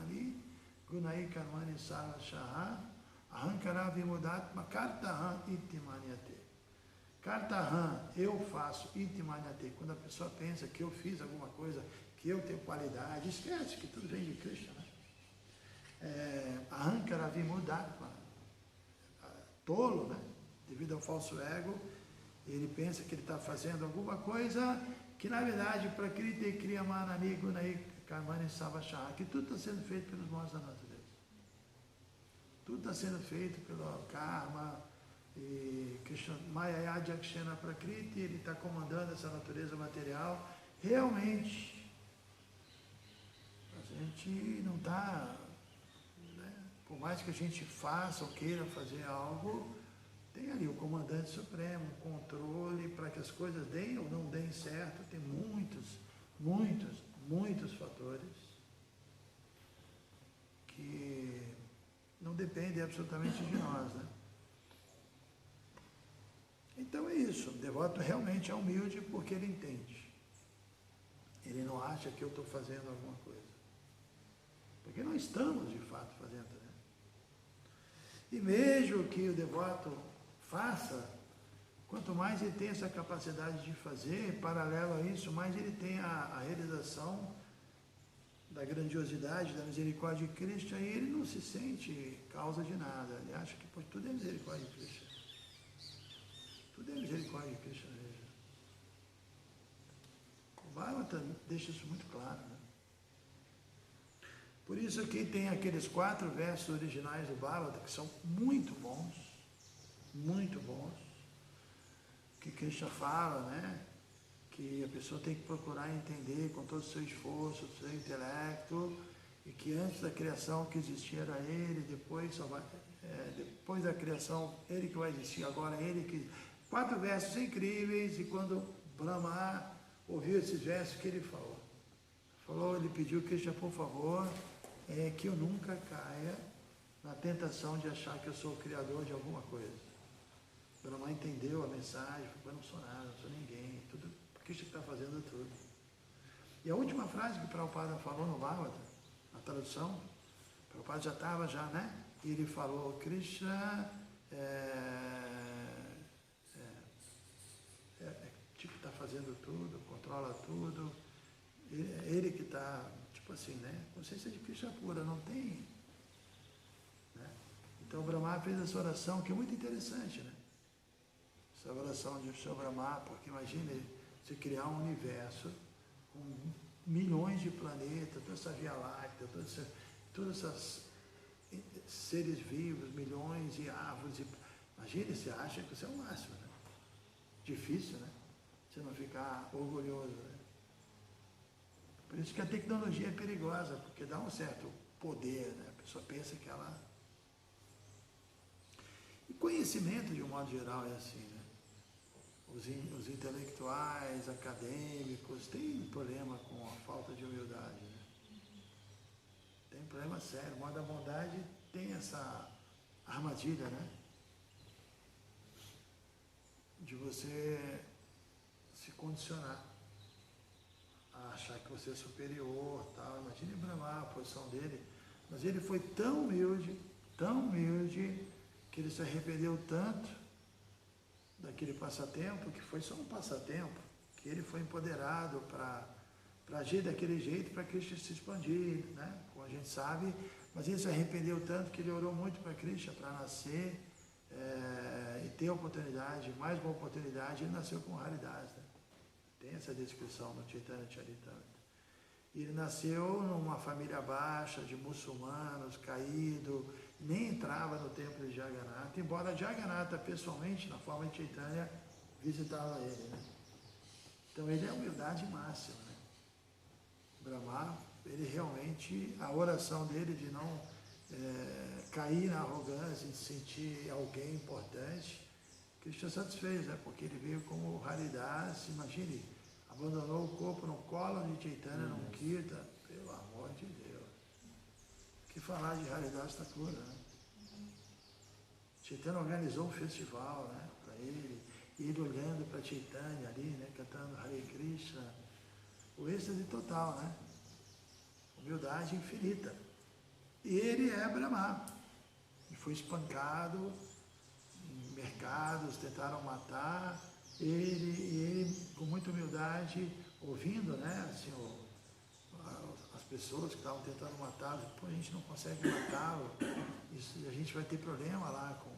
li gunai karmani sarvashaha ahankara vimudatma kartaham itimanyate. Kartaham, eu faço, itimanyate. Quando a pessoa pensa que eu fiz alguma coisa, que eu tenho qualidade, esquece que tudo vem de Krishna, né? Ahankara vimudatma, tolo, né? Devido ao falso ego, ele pensa que ele está fazendo alguma coisa que, na verdade, prakriti kriyamana li gunai karmani sarvashaha, que tudo está sendo feito pelos modos da natureza. Tudo está sendo feito pelo karma, e Krishna, Maya Yakshana Prakriti, ele está comandando essa natureza material. Realmente, a gente não está, né? Por mais que a gente faça ou queira fazer algo, tem ali o comandante supremo, um controle para que as coisas deem ou não deem certo. Tem muitos fatores que não dependem absolutamente de nós, né? Então é isso, o devoto realmente é humilde porque ele entende. Ele não acha que eu estou fazendo alguma coisa. Porque não estamos de fato fazendo, né? E mesmo que o devoto faça, quanto mais ele tem essa capacidade de fazer, paralelo a isso, mais ele tem a realização da grandiosidade, da misericórdia de Cristo, e ele não se sente causa de nada. Ele acha que tudo é misericórdia de Cristo. Tudo é misericórdia de Cristo, veja. O Bhagavata deixa isso muito claro, né? Por isso aqui tem aqueles 4 versos originais do Bhagavata que são muito bons, que Krishna fala, né? Que a pessoa tem que procurar entender com todo o seu esforço, o seu intelecto, e que antes da criação que existia era ele, depois da criação ele que vai existir, agora ele que... 4 versos incríveis, e quando Brahma ouviu esses versos, que ele falou, ele pediu, Krishna, por favor, que eu nunca caia na tentação de achar que eu sou o criador de alguma coisa. Brahma entendeu a mensagem, falou, eu não sou nada, não sou ninguém, tudo, Krishna está fazendo tudo. E a última frase que o Prabhupada falou no Bhagavata, na tradução, o Prabhupada já estava, né? E ele falou, Krishna tipo, está fazendo tudo, controla tudo, ele que está, tipo assim, né? Consciência de Krishna pura, não tem, né? Então o Brahma fez essa oração, que é muito interessante, né? Essa oração de Sr. Brahma, porque imagine você criar um universo com milhões de planetas, toda essa Via Láctea, todos esses seres vivos, milhões de árvores, imagine, você acha que você é o máximo, né? Difícil, né? Você não ficar orgulhoso, né? Por isso que a tecnologia é perigosa, porque dá um certo poder, né? A pessoa pensa que ela... E conhecimento, de um modo geral, é assim, né? Os intelectuais, acadêmicos, têm problema com a falta de humildade, né? Tem problema sério. O modo da bondade tem essa armadilha, né? De você se condicionar a achar que você é superior, tal. Imagine Brahma, a posição dele, mas ele foi tão humilde, que ele se arrependeu tanto daquele passatempo, que foi só um passatempo, que ele foi empoderado para agir daquele jeito, para Krishna se expandir, né? Como a gente sabe, mas ele se arrependeu tanto que ele orou muito para Krishna, para nascer, e ter a oportunidade, mais uma oportunidade. Ele nasceu com raridade, né? Tem essa descrição no Chaitanya Charitamrita. Ele nasceu numa família baixa, de muçulmanos, caído, nem entrava no templo de Jagannatha, embora Jagannatha, pessoalmente, na forma de Chaitanya, visitava ele, né? Então ele é a humildade máxima, né? Brahma, ele realmente, a oração dele de não cair na arrogância de se sentir alguém importante, Krishna satisfez, né? Porque ele veio como Haridas, imagine, abandonou o corpo no colo de Chaitanya num Kirtan, pelo amor de Deus. Que falar de Haridas Thakur, né? Chaitanya organizou um festival, né, para ele, e ele olhando para Chaitanya ali, né, cantando Hare Krishna, o êxtase total, né? Humildade infinita. E ele é Brahma. E foi espancado em mercados, tentaram matar. Ele com muita humildade, ouvindo, né, assim, as pessoas que estavam tentando matá-lo, pô, a gente não consegue matá-lo, a gente vai ter problema lá com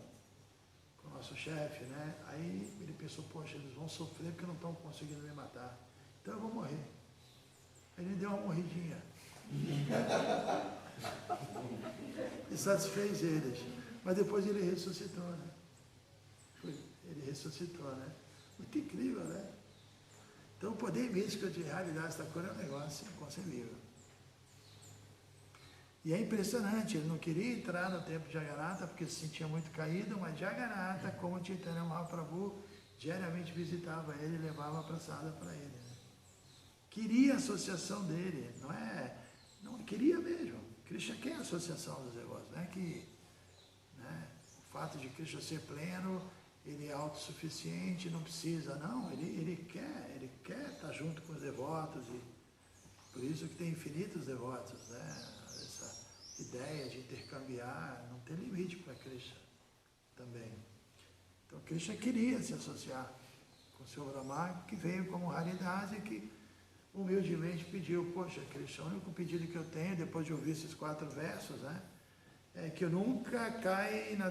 o nosso chefe, né? Aí ele pensou, poxa, eles vão sofrer porque não estão conseguindo me matar. Então eu vou morrer. Aí ele deu uma morridinha. E satisfez eles. Mas depois ele ressuscitou, né? Ele ressuscitou, né? Muito incrível, né? Então o poder místico de Haridas Thakur é um negócio inconcebível. E é impressionante, ele não queria entrar no templo de Jagannatha porque se sentia muito caído, mas Jagannatha, como Chaitanya Mahaprabhu, diariamente visitava ele e levava a prasada para ele. Né? Queria a associação dele, não queria mesmo. Krishna quer a associação dos devotos, não é que, né, o fato de Krishna ser pleno, ele é autossuficiente, não precisa, não, ele quer estar junto com os devotos, e por isso que tem infinitos devotos, né? Essa ideia de intercambiar, não tem limite para Krishna também. Então Krishna queria se associar com o seu Brahma, que veio como Haridas e que humildemente pediu, poxa Krishna, o único pedido que eu tenho, depois de ouvir esses 4 versos, né, é que eu nunca caia na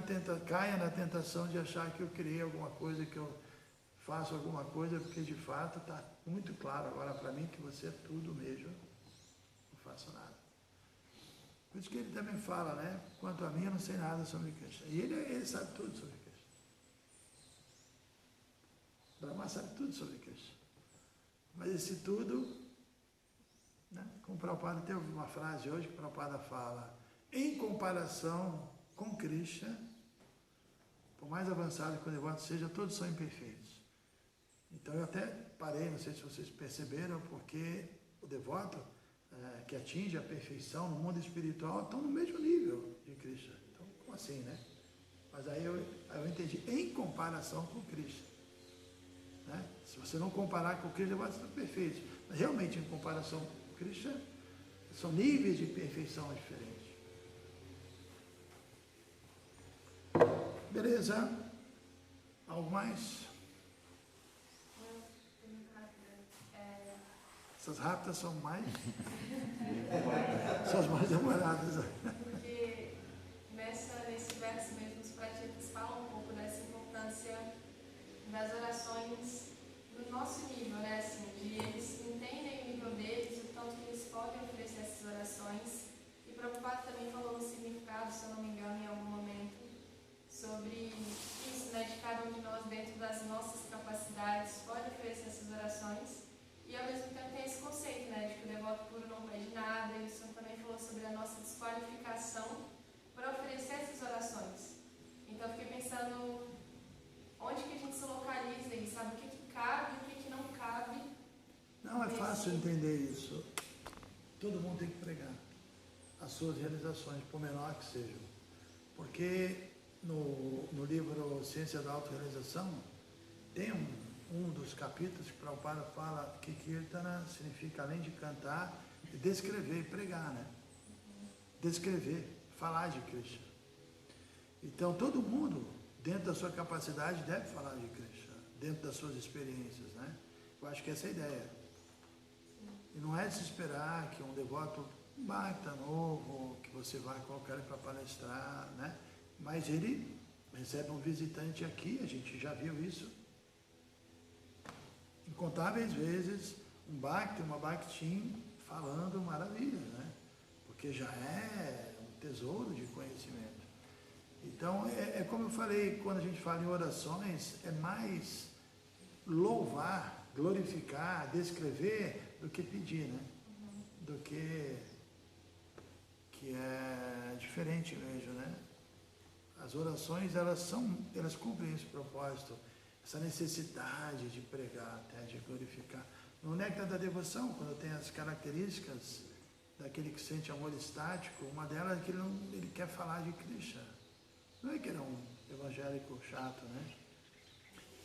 tentação de achar que eu criei alguma coisa, que eu faço alguma coisa, porque de fato está muito claro agora para mim que você é tudo mesmo, não faço nada. Por isso que ele também fala, né, quanto a mim eu não sei nada sobre Krishna. E ele sabe tudo sobre Krishna. Brahma sabe tudo sobre Krishna. Mas esse tudo, né, como o Prabhupada tem uma frase hoje que o Prabhupada fala, em comparação com Krishna, por mais avançado que o devoto seja, todos são imperfeitos. Então eu até parei, não sei se vocês perceberam, porque o devoto que atinge a perfeição no mundo espiritual estão no mesmo nível de Krishna. Então, como assim, né? Mas aí eu entendi, em comparação com Krishna. Né? Se você não comparar com Krishna, vai ser perfeito. Mas realmente, em comparação com Krishna, são níveis de perfeição diferentes. Beleza? Algo mais? Essas rápidas são mais... são as mais demoradas. Porque nesse verso mesmo, os praticantes falam um pouco dessa importância das orações do nosso nível, né? Assim, de eles entendem o nível deles, o tanto que eles podem oferecer essas orações. E o Prabhupada também falou um significado, se eu não me engano, em algum momento, sobre isso, né? De cada um de nós, dentro das nossas capacidades, pode oferecer essas orações. E ao mesmo tempo tem esse conceito, né? De que o devoto puro não pede nada. E o Senhor também falou sobre a nossa desqualificação para oferecer essas orações. Então eu fiquei pensando onde que a gente se localiza aí, sabe? O que cabe e o que não cabe. Não é fácil entender isso. Todo mundo tem que pregar as suas realizações, por menor que sejam. Porque no livro Ciência da Autorrealização, tem um dos capítulos que o Prabhupada fala que Kirtana significa, além de cantar, descrever, pregar, né? Descrever, falar de Krishna. Então todo mundo, dentro da sua capacidade, deve falar de Krishna, dentro das suas experiências, né? Eu acho que essa é a ideia. E não é de se esperar que um devoto bacta novo, que você vai colocar ele para palestrar, né? Mas ele recebe um visitante aqui, a gente já viu isso incontáveis vezes, um bhakti, uma bhaktin falando maravilhas, né? Porque já é um tesouro de conhecimento. Então, é como eu falei, quando a gente fala em orações, é mais louvar, glorificar, descrever, do que pedir, né? Do que é diferente. diferente mesmo, né? As orações, elas cumprem esse propósito, essa necessidade de pregar, até de glorificar. No néctar da devoção, quando tem as características daquele que sente amor estático, uma delas é que ele quer falar de Krishna. Não é que ele é um evangélico chato, né?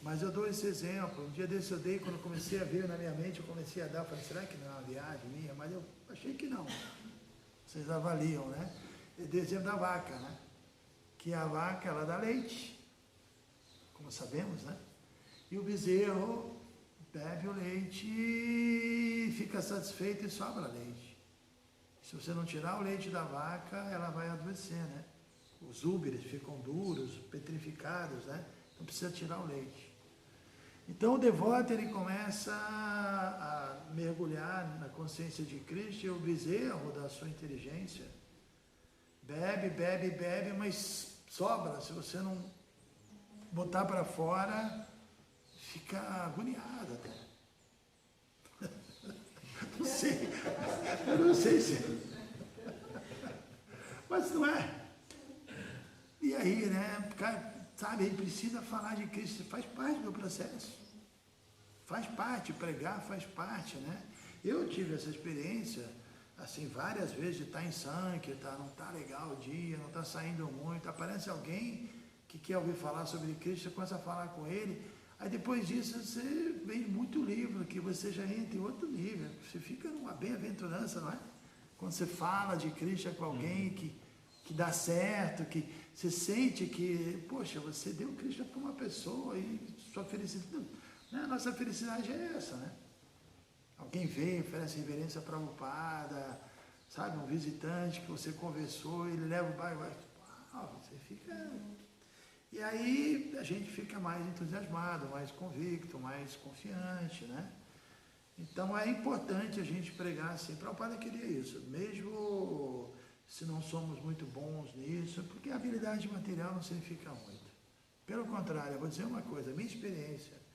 Mas eu dou esse exemplo. Um dia desse eu dei, quando eu comecei a ver na minha mente, eu comecei a dar, eu falei, será que não é uma viagem minha? Mas eu achei que não. Vocês avaliam, né? Eu dei o exemplo da vaca, né? Que a vaca, ela dá leite, como sabemos, né? E o bezerro bebe o leite e fica satisfeito e sobra leite. Se você não tirar o leite da vaca, ela vai adoecer, né? Os úberes ficam duros, petrificados, né? Não precisa tirar o leite. Então o devoto, ele começa a mergulhar na consciência de Cristo, e o bezerro da sua inteligência bebe, bebe, bebe, mas sobra. Se você não botar para fora, fica agoniado até. Não sei, eu não sei se... Mas não é. E aí, né, sabe, ele precisa falar de Cristo, faz parte do processo. Faz parte, pregar faz parte, né? Eu tive essa experiência, assim, várias vezes de estar em Sankirtan, não está legal o dia, não está saindo muito, aparece alguém que quer ouvir falar sobre Cristo, você começa a falar com ele, aí depois disso você vende muito livro, que você já entra em outro nível, você fica numa bem-aventurança, não é? Quando você fala de Cristo com alguém que dá certo, que você sente que, poxa, você deu Cristo para uma pessoa e sua felicidade, né? A nossa felicidade é essa, né? Alguém vem, oferece reverência para a Prabhupada, sabe, um visitante que você conversou, ele leva o bairro, você fica... E aí a gente fica mais entusiasmado, mais convicto, mais confiante, né? Então é importante a gente pregar assim. Prabhupada queria isso, mesmo se não somos muito bons nisso, porque a habilidade material não significa muito. Pelo contrário, eu vou dizer uma coisa, a minha experiência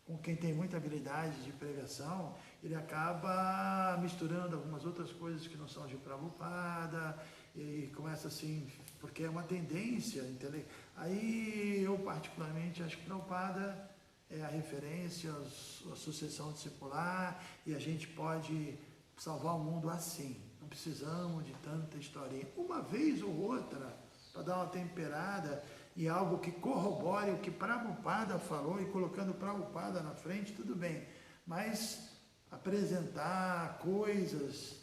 com quem tem muita habilidade de pregação, ele acaba misturando algumas outras coisas que não são de Prabhupada, e começa assim, porque é uma tendência intelectual. Aí eu particularmente acho que Prabhupada é a referência, a sucessão discipular, e a gente pode salvar o mundo assim. Não precisamos de tanta historinha. Uma vez ou outra, para dar uma temperada e algo que corrobore o que Prabhupada falou, e colocando Prabhupada na frente, tudo bem. Mas apresentar coisas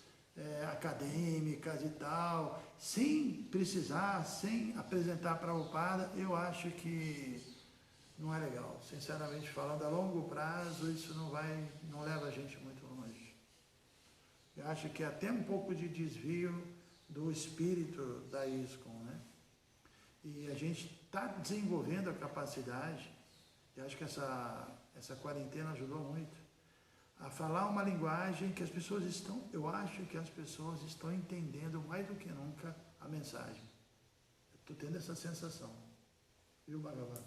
acadêmicas e tal, sem precisar, sem apresentar Prabhupada, eu acho que não é legal. Sinceramente falando, a longo prazo, isso não leva a gente muito longe. Eu acho que é até um pouco de desvio do espírito da ISKCON, né? E a gente está desenvolvendo a capacidade, e acho que essa quarentena ajudou muito, a falar uma linguagem que as pessoas eu acho que as pessoas estão entendendo mais do que nunca a mensagem. Estou tendo essa sensação. Viu, Bhagavan?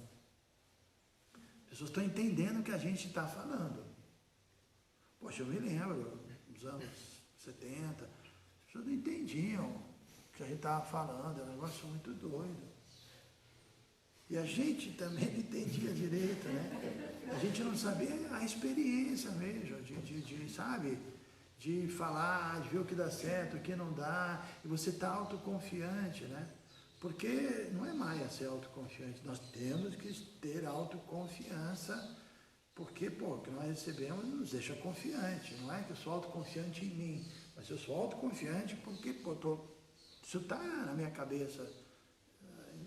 As pessoas estão entendendo o que a gente está falando. Poxa, eu me lembro, nos anos 70, as pessoas não entendiam o que a gente estava falando, era um negócio muito doido. E a gente também não entendia direito, né? A gente não sabia a experiência mesmo, sabe? De falar, de ver o que dá certo, o que não dá, e você está autoconfiante, né? Porque não é Maya ser autoconfiante, nós temos que ter autoconfiança, porque, o que nós recebemos nos deixa confiante, não é que eu sou autoconfiante em mim, mas eu sou autoconfiante porque, isso está na minha cabeça,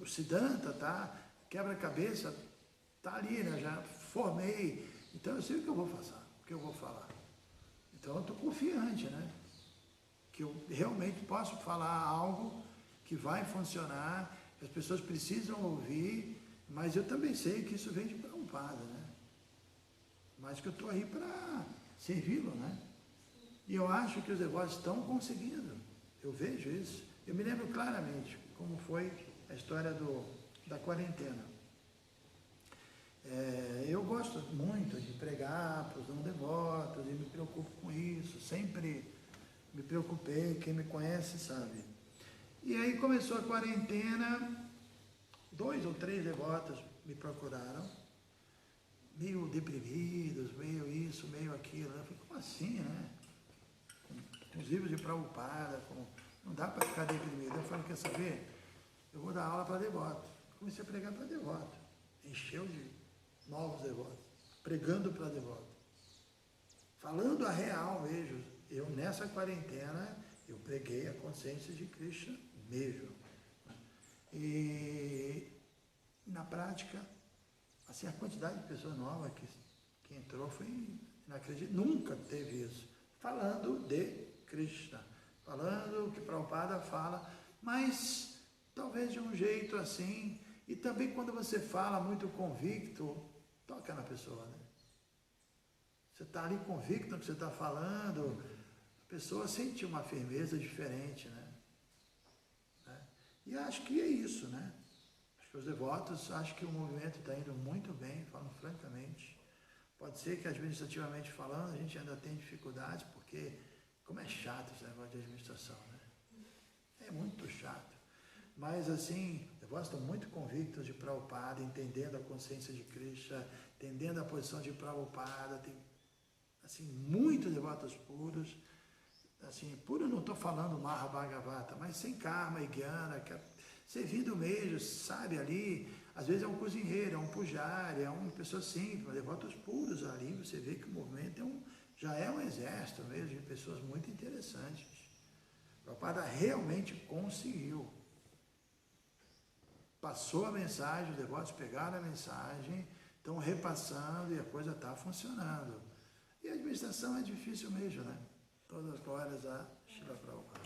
o Siddhanta está, quebra-cabeça está ali, né? Já formei, então eu sei o que eu vou fazer, o que eu vou falar. Então eu estou confiante, né? Que eu realmente posso falar algo que vai funcionar, que as pessoas precisam ouvir, mas eu também sei que isso vem de Prabhupada, né? Mas que eu estou aí para servi-lo, né? E eu acho que os devotos estão conseguindo, eu vejo isso. Eu me lembro claramente como foi a história da quarentena. Eu gosto muito de pregar para os não devotos e me preocupo com isso, sempre me preocupei, quem me conhece sabe. E aí começou a quarentena, 2 ou 3 devotos me procuraram, meio deprimidos, meio isso, meio aquilo. Eu falei, como assim, né? Com os livros de Prabhupada, não dá para ficar deprimido. Eu falei, quer saber? Eu vou dar aula para devoto. Comecei a pregar para devoto. Encheu de novos devotos. Pregando para devoto. Falando a real mesmo. Eu, nessa quarentena, eu preguei a consciência de Krishna mesmo. E, na prática, assim, a quantidade de pessoas novas que entrou foi inacreditável. Nunca teve isso. Falando de Krishna. Falando o que Prabhupada fala, mas talvez de um jeito assim. E também quando você fala muito convicto, toca na pessoa, né? Você está ali convicto no que você está falando, a pessoa sente uma firmeza diferente, né? E acho que é isso, né? Acho que os devotos, acho que o movimento está indo muito bem, falando francamente. Pode ser que administrativamente falando a gente ainda tem dificuldades, porque como é chato esse negócio de administração, né? É muito chato. Mas assim, devotos estão muito convictos de Prabhupada, entendendo a consciência de Krishna, entendendo a posição de Prabhupada, tem assim, muitos devotos puros, assim, puro não estou falando Mahabhagavata, mas sem karma e jnana, servindo mesmo, sabe, ali, às vezes é um cozinheiro, é um pujari, é uma pessoa simples, mas devotos puros ali, você vê que o movimento já é um exército mesmo de pessoas muito interessantes. O Prabhupada realmente conseguiu. Passou a mensagem, os devotos pegaram a mensagem, estão repassando e a coisa está funcionando. E a administração é difícil mesmo, né? Todas as glórias a Srila Prabhupada.